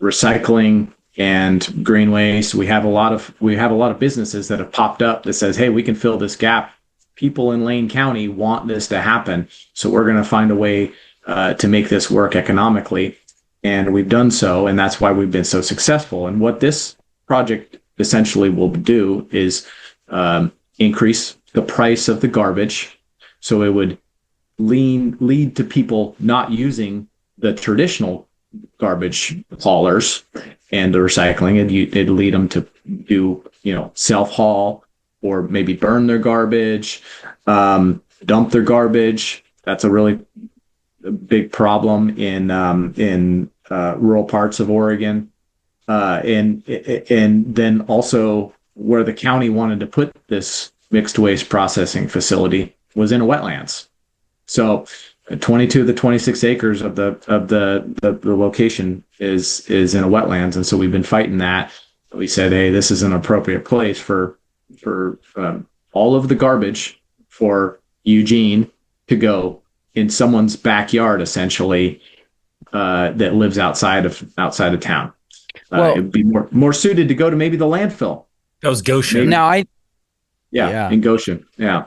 recycling and green waste. We have a lot of businesses that have popped up that says, "Hey, we can fill this gap. People in Lane County want this to happen, so we're going to find a way to make this work economically." And we've done so, and that's why we've been so successful. And what this project essentially will do is increase the price of the garbage. So it would lead to people not using the traditional garbage haulers and the recycling. It'd lead them to do, self-haul, or maybe burn their garbage, dump their garbage. That's a really big problem in rural parts of Oregon. And then also where the county wanted to put this mixed waste processing facility was in a wetlands. So 22 of the 26 acres of the location is in a wetlands. And so we've been fighting that. We said, hey, this is an appropriate place for all of the garbage for Eugene to go in someone's backyard, essentially, that lives outside of town. It'd be more suited to go to maybe the landfill. That was Goshen. Yeah, in Goshen. Yeah.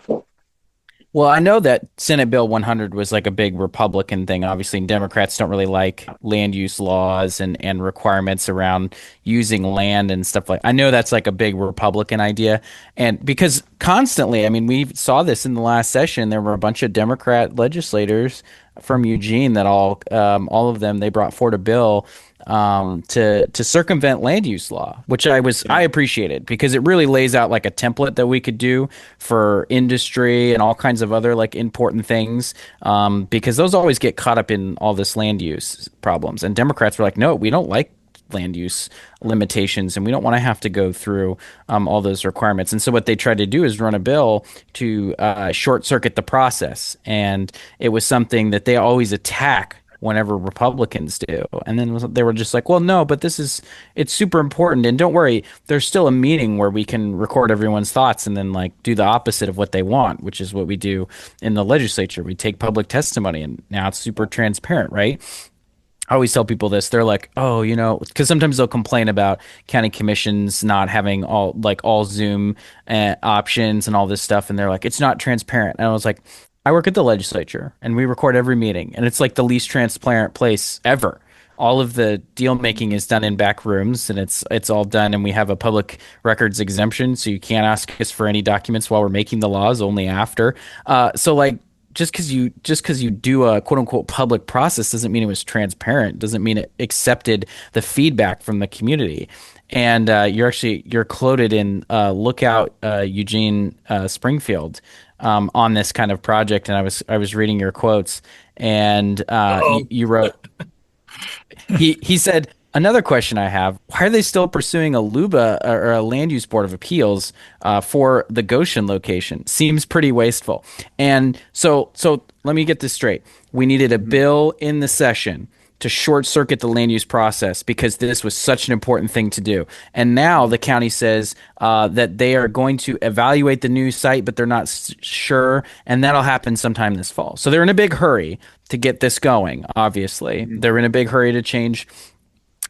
Well, I know that Senate Bill 100 was like a big Republican thing. Obviously, Democrats don't really like land use laws and requirements around using land and stuff I know that's like a big Republican idea. And because constantly, I mean, we saw this in the last session, there were a bunch of Democrat legislators from Eugene that all of them, they brought forward a bill to circumvent land use law, which I appreciated, because it really lays out like a template that we could do for industry and all kinds of other like important things, because those always get caught up in all this land use problems. And Democrats were like, no, we don't like land use limitations, and we don't want to have to go through all those requirements. And so what they tried to do is run a bill to short circuit the process, and it was something that they always attack whenever Republicans do. And then they were just like, well, no, but it's super important, and don't worry, there's still a meeting where we can record everyone's thoughts and then like do the opposite of what they want, which is what we do in the legislature. We take public testimony, and now it's super transparent, right? I always tell people this. They're like, oh, because sometimes they'll complain about county commissions not having all Zoom options and all this stuff. And they're like, it's not transparent. And I was like, I work at the legislature and we record every meeting, and it's like the least transparent place ever. all of the deal making is done in back rooms, and it's all done, and we have a public records exemption, so you can't ask us for any documents while we're making the laws, only after. So like just because you do a quote unquote public process doesn't mean it was transparent, doesn't mean it accepted the feedback from the community. And you're quoted in Lookout Eugene Springfield on this kind of project, and I was reading your quotes, and Oh, you wrote he said, another question I have, why are they still pursuing a LUBA or a land use board of appeals for the Goshen location? Seems pretty wasteful. And so let me get this straight. We needed a bill in the session to short circuit the land use process because this was such an important thing to do. And now the county says that they are going to evaluate the new site, but they're not sure, and that'll happen sometime this fall. So they're in a big hurry to get this going. Obviously, they're in a big hurry to change.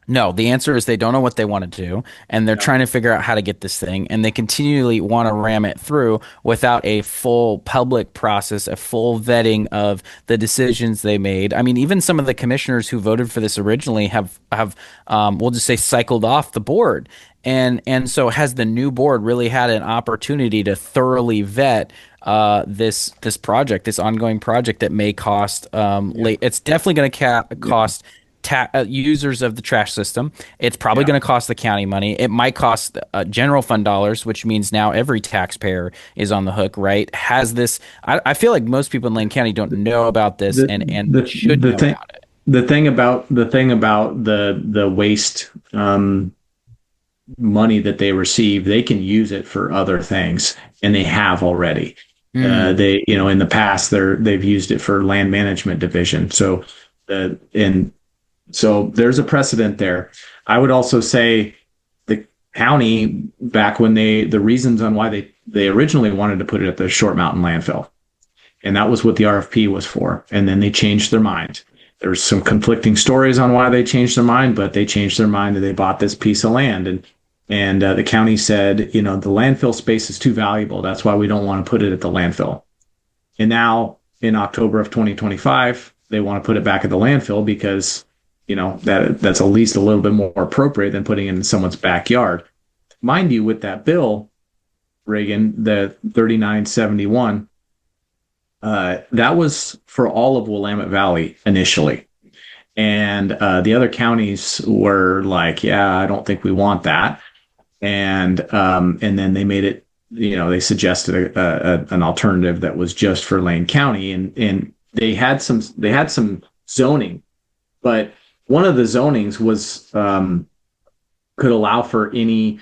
No, the answer is they don't know what they want to do, and they're trying to figure out how to get this thing, and they continually want to ram it through without a full public process, a full vetting of the decisions they made. I mean, even some of the commissioners who voted for this originally have we'll just say cycled off the board, and so has the new board really had an opportunity to thoroughly vet this project, this ongoing project that may cost late. It's definitely going to cost users of the trash system. It's probably going to cost the county money. It might cost general fund dollars, which means now every taxpayer is on the hook, right? Has this? I feel like most people in Lane County don't know about this and should know about it. The thing about the waste money that they receive, they can use it for other things, and they have already. They, in the past, they've used it for land management division. So, and so there's a precedent there. I would also say the county, back when the reasons on why they originally wanted to put it at the Short Mountain landfill, and that was what the RFP was for. And then they changed their mind. There's some conflicting stories on why they changed their mind, but they changed their mind and they bought this piece of land. And the county said, the landfill space is too valuable. That's why we don't want to put it at the landfill. And now in October of 2025, they want to put it back at the landfill because, that's at least a little bit more appropriate than putting it in someone's backyard. Mind you, with that bill, Reagan, the 3971, that was for all of Willamette Valley initially. And the other counties were like, yeah, I don't think we want that. And then they made it, they suggested an alternative that was just for Lane County, and they had some zoning, but one of the zonings was could allow for any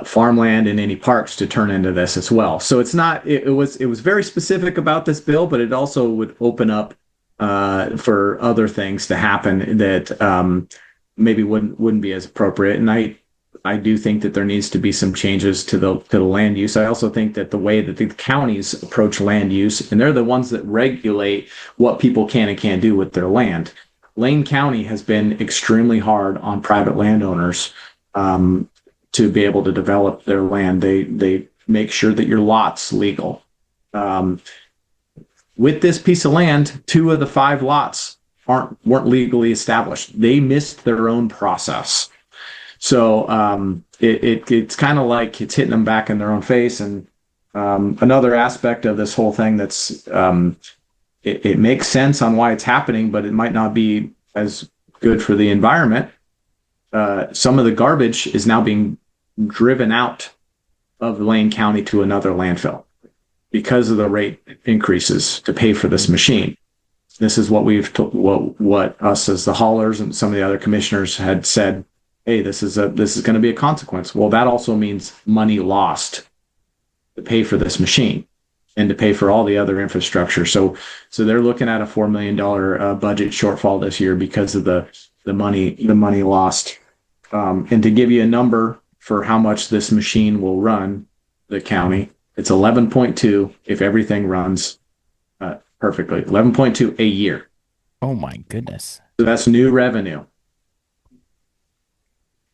farmland and any parks to turn into this as well. So it's not, it was very specific about this bill, but it also would open up for other things to happen that maybe wouldn't be as appropriate. And I do think that there needs to be some changes to the land use. I also think that the way that the counties approach land use, and they're the ones that regulate what people can and can't do with their land. Lane County has been extremely hard on private landowners to be able to develop their land. They make sure that your lot's legal. With this piece of land, 2 of the 5 lots weren't legally established. They missed their own process. So it's kind of like it's hitting them back in their own face. And another aspect of this whole thing that's it makes sense on why it's happening, but it might not be as good for the environment. Some of the garbage is now being driven out of Lane County to another landfill because of the rate increases to pay for this machine. This is what what us as the haulers and some of the other commissioners had said. Hey, this is going to be a consequence. Well, that also means money lost to pay for this machine and to pay for all the other infrastructure. So they're looking at a $4 million budget shortfall this year because of the money lost. And to give you a number for how much this machine will run the county, it's 11.2 if everything runs perfectly. 11.2 a year. Oh my goodness. So that's new revenue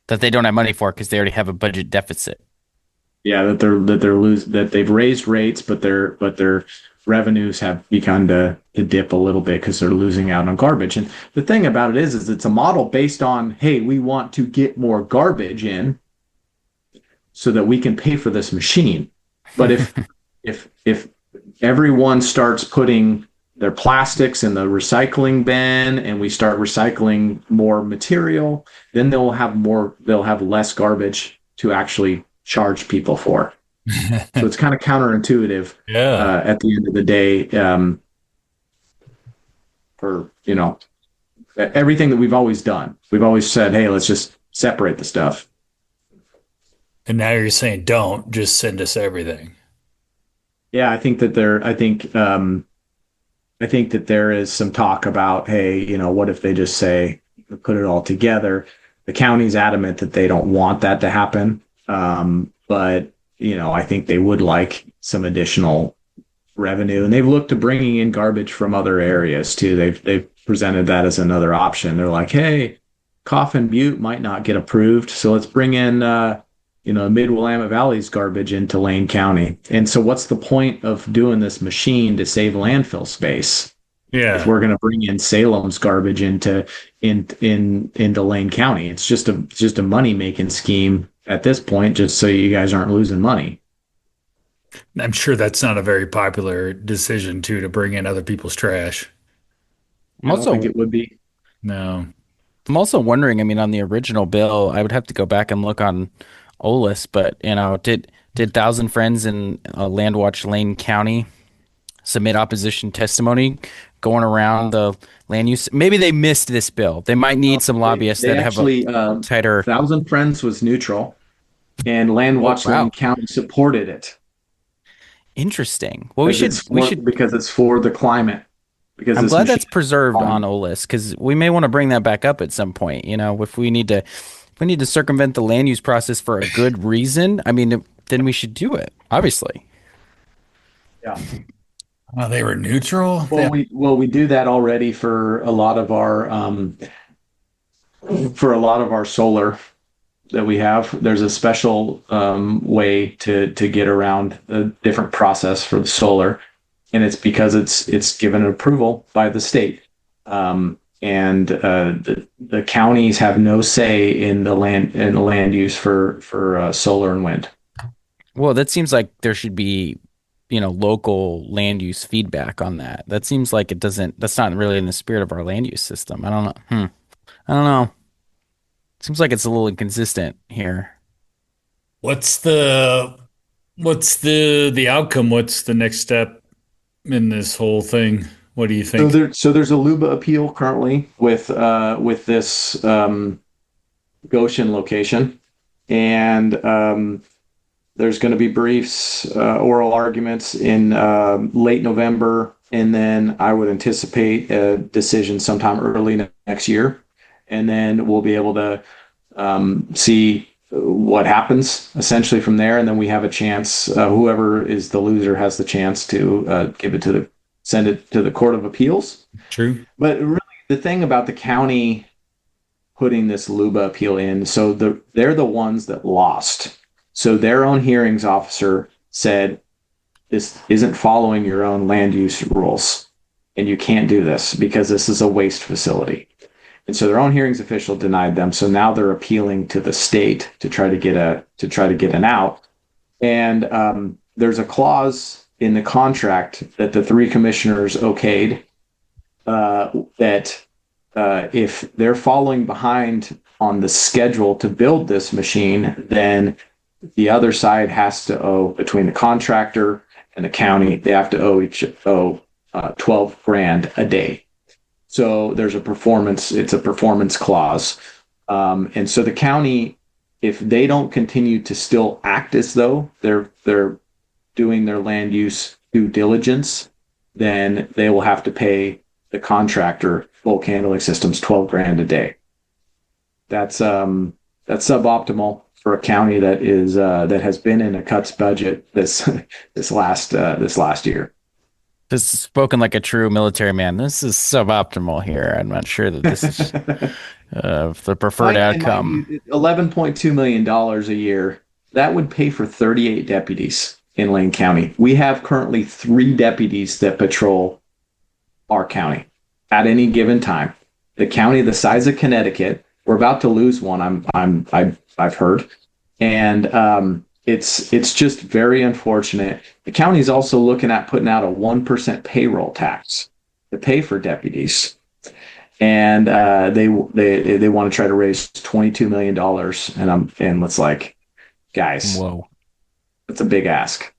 That they don't have money for because they already have a budget deficit. Yeah, that they've raised rates, but they're revenues have begun to dip a little bit because they're losing out on garbage. And the thing about it is it's a model based on, hey, we want to get more garbage in so that we can pay for this machine. But if everyone starts putting their plastics in the recycling bin and we start recycling more material, then they'll have less garbage to actually charge people for. So it's kind of counterintuitive Yeah. at the end of the day, for everything that we've always done. We've always said, hey, let's just separate the stuff. And now you're saying don't just send us everything. Yeah, I think that there is some talk about, hey, what if they just say put it all together? The county's adamant that they don't want that to happen, but I think they would like some additional revenue, and they've looked to bringing in garbage from other areas too. They've presented that as another option. They're like, hey, Coffin Butte might not get approved, so let's bring in Mid Willamette Valley's garbage into Lane County. And so what's the point of doing this machine to save landfill space if Yeah. we're going to bring in Salem's garbage into Lane County? It's just a money making scheme at this point, just so you guys aren't losing money. I'm sure that's not a very popular decision too, to bring in other people's trash. I'm I don't think also it would be. No. I'm also wondering, I mean, on the original bill, I would have to go back and look on OLIS, but did Thousand Friends in Landwatch Lane County submit opposition testimony going around the land use? Maybe they missed this bill. They might need some lobbyists They that have a actually, tighter. Thousand Friends was neutral, and Oh, Landwatch wow, Lane County supported it interesting. Well, because because it's for the climate. Because I'm this glad machine that's preserved on on OLIS because we may want to bring that back up at some point. If we need to circumvent the land use process for a good reason, I mean, then we should do it, obviously. yeah. Oh, they were neutral. We do that already for a lot of our solar that we have. There's a special way to get around a different process for the solar, and it's because it's given approval by the state, and the counties have no say in the land use for solar and wind. Well, that seems like there should be, local land use feedback on that. That seems like that's not really in the spirit of our land use system. I don't know. I don't know. Seems like it's a little inconsistent here. What's the outcome? What's the next step in this whole thing? What do you think? There's a LUBA appeal currently with this Goshen location, and there's going to be briefs, oral arguments in late November, and then I would anticipate a decision sometime early next year, and then we'll be able to see what happens essentially from there, and then we have a chance. Whoever is the loser has the chance to send it to the Court of Appeals. True. But really, the thing about the county putting this LUBA appeal in, so they're the ones that lost. So their own hearings officer said, this isn't following your own land use rules, and you can't do this because this is a waste facility. And so their own hearings official denied them. So now they're appealing to the state to try to get an out. And there's a clause in the contract that the three commissioners okayed, that if they're falling behind on the schedule to build this machine, then the other side has to owe, between the contractor and the county, they have to owe 12 grand a day. So it's a performance clause. And so the county, if they don't continue to still act as though they're doing their land use due diligence, then they will have to pay the contractor, Bulk Handling Systems, 12 grand a day. That's suboptimal for a county that has been in a cuts budget this last year. This is spoken like a true military man. This is suboptimal here. I'm not sure that this is the preferred outcome. $11.2 million a year, that would pay for 38 deputies in Lane County. We have currently 3 deputies that patrol our county at any given time. The county the size of Connecticut. We're about to lose one. I've heard, and it's just very unfortunate. The county is also looking at putting out a 1% payroll tax to pay for deputies, and they want to try to raise $22 million, and it's like, guys, Whoa. that's a big ask.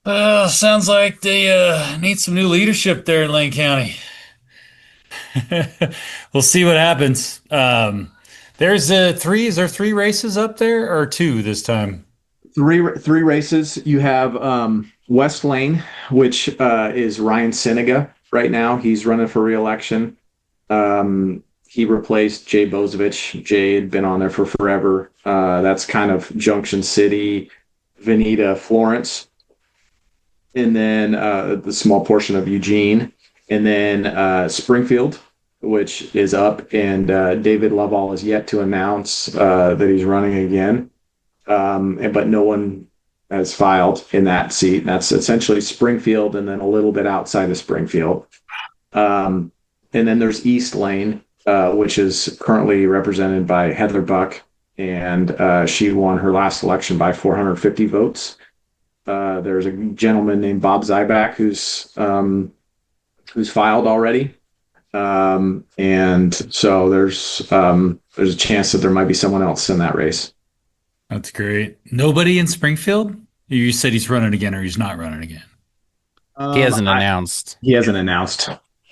Sounds like they need some new leadership there in Lane County. We'll see what happens. There's three. Is there three races up there or two this time? Three races. You have West Lane, which is Ryan Sinega right now. He's running for re-election. He replaced Jay Bozovich. Jay had been on there for forever. That's kind of Junction City, Veneta, Florence, and then the small portion of Eugene, and then Springfield, which is up, and David Lovell is yet to announce that he's running again, but no one has filed in that seat. That's essentially Springfield, and then a little bit outside of Springfield. And then there's East Lane, which is currently represented by Heather Buck, and she won her last election by 450 votes. There's a gentleman named Bob Zyback who's filed already. And so there's a chance that there might be someone else in that race. That's great. Nobody in Springfield? You said he's running again or he's not running again? He hasn't announced. He hasn't announced.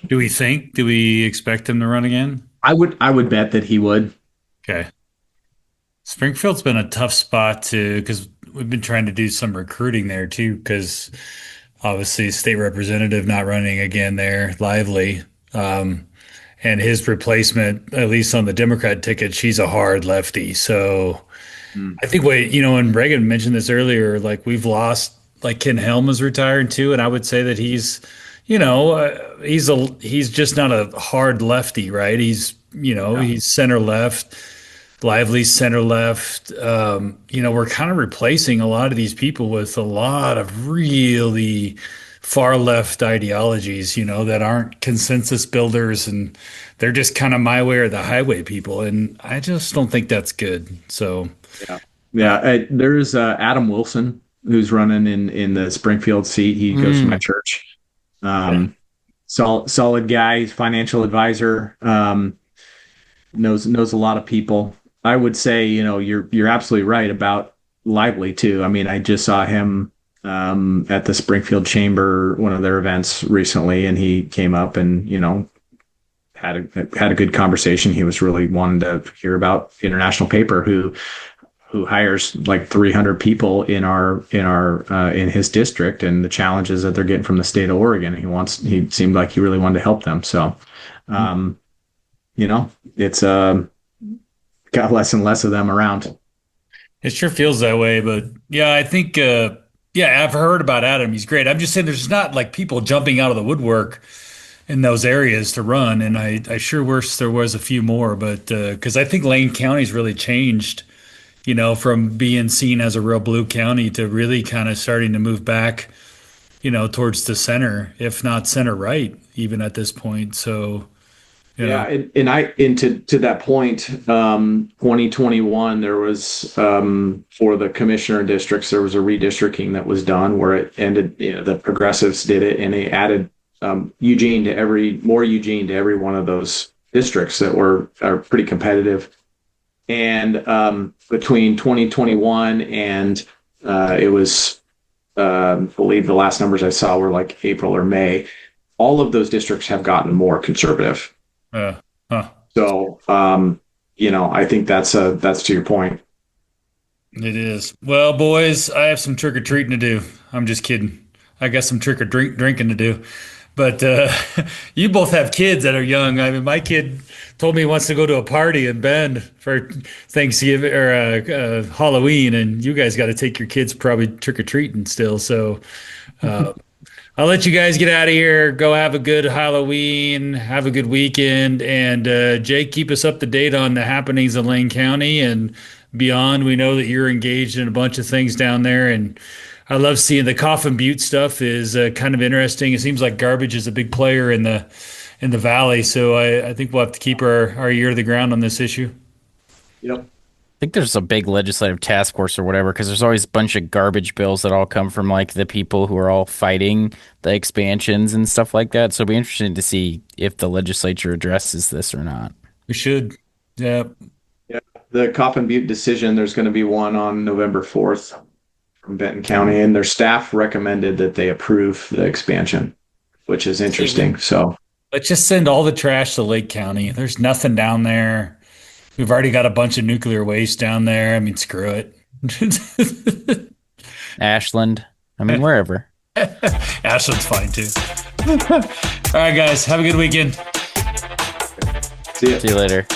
Do we expect him to run again? I would bet that he would. Okay. Springfield's been a tough spot because we've been trying to do some recruiting there too, because obviously state representative not running again there, Lively. And his replacement, at least on the Democrat ticket, she's a hard lefty. So I think when Reagan mentioned this earlier, like we've lost, like Ken Helm is retiring too. And I would say that he's just not a hard lefty, right? He's center left, Lively center left. We're kind of replacing a lot of these people with a lot of really far left ideologies, that aren't consensus builders, and they're just kind of my way or the highway people. And I just don't think that's good. So, yeah. There's Adam Wilson who's running in the Springfield seat. He goes to my church. Solid guy. He's financial advisor. Knows a lot of people. I would say, you're absolutely right about Lively too. I mean, I just saw him at the Springfield Chamber, one of their events recently, and he came up and had a good conversation. He was really wanting to hear about International Paper, who hires like 300 people in his district, and the challenges that they're getting from the state of Oregon. He seemed like he really wanted to help them. So, it's got less and less of them around. it sure feels that way. But yeah, I think, I've heard about Adam. He's great. I'm just saying there's not like people jumping out of the woodwork in those areas to run. And I sure wish there was a few more, but because I think Lane County's really changed, from being seen as a real blue county to really kind of starting to move back, towards the center, if not center right, even at this point. So, and to that point, 2021 there was for the commissioner districts, there was a redistricting that was done where it ended. The progressives did it, and they added Eugene to every one of those districts that are pretty competitive. And between 2021 and it was, I believe the last numbers I saw were like April or May, all of those districts have gotten more conservative. So, I think that's to your point. It is. Well, boys, I have some trick or treating to do. I'm just kidding. I got some trick or drinking to do. But you both have kids that are young. I mean, my kid told me he wants to go to a party in Bend for Thanksgiving or Halloween, and you guys got to take your kids probably trick or treating still. So I'll let you guys get out of here. Go have a good Halloween. Have a good weekend. And Jake, keep us up to date on the happenings in Lane County, and beyond. We know that you're engaged in a bunch of things down there, and I love seeing the Coffin Butte stuff is kind of interesting. It seems like garbage is a big player in the valley, so I think we'll have to keep our ear to the ground on this issue. Yep. I think there's a big legislative task force or whatever, because there's always a bunch of garbage bills that all come from like the people who are all fighting the expansions and stuff like that. So it'll be interesting to see if the legislature addresses this or not. We should. Yeah. Yeah. The Coffin Butte decision, there's going to be one on November 4th from Benton County, and their staff recommended that they approve the expansion, which is interesting. So Let's just send all the trash to Lake County. There's nothing down there. We've already got a bunch of nuclear waste down there. I mean, screw it. Ashland, I mean, wherever. Ashland's fine too. All right, guys. Have a good weekend. see ya. See you later.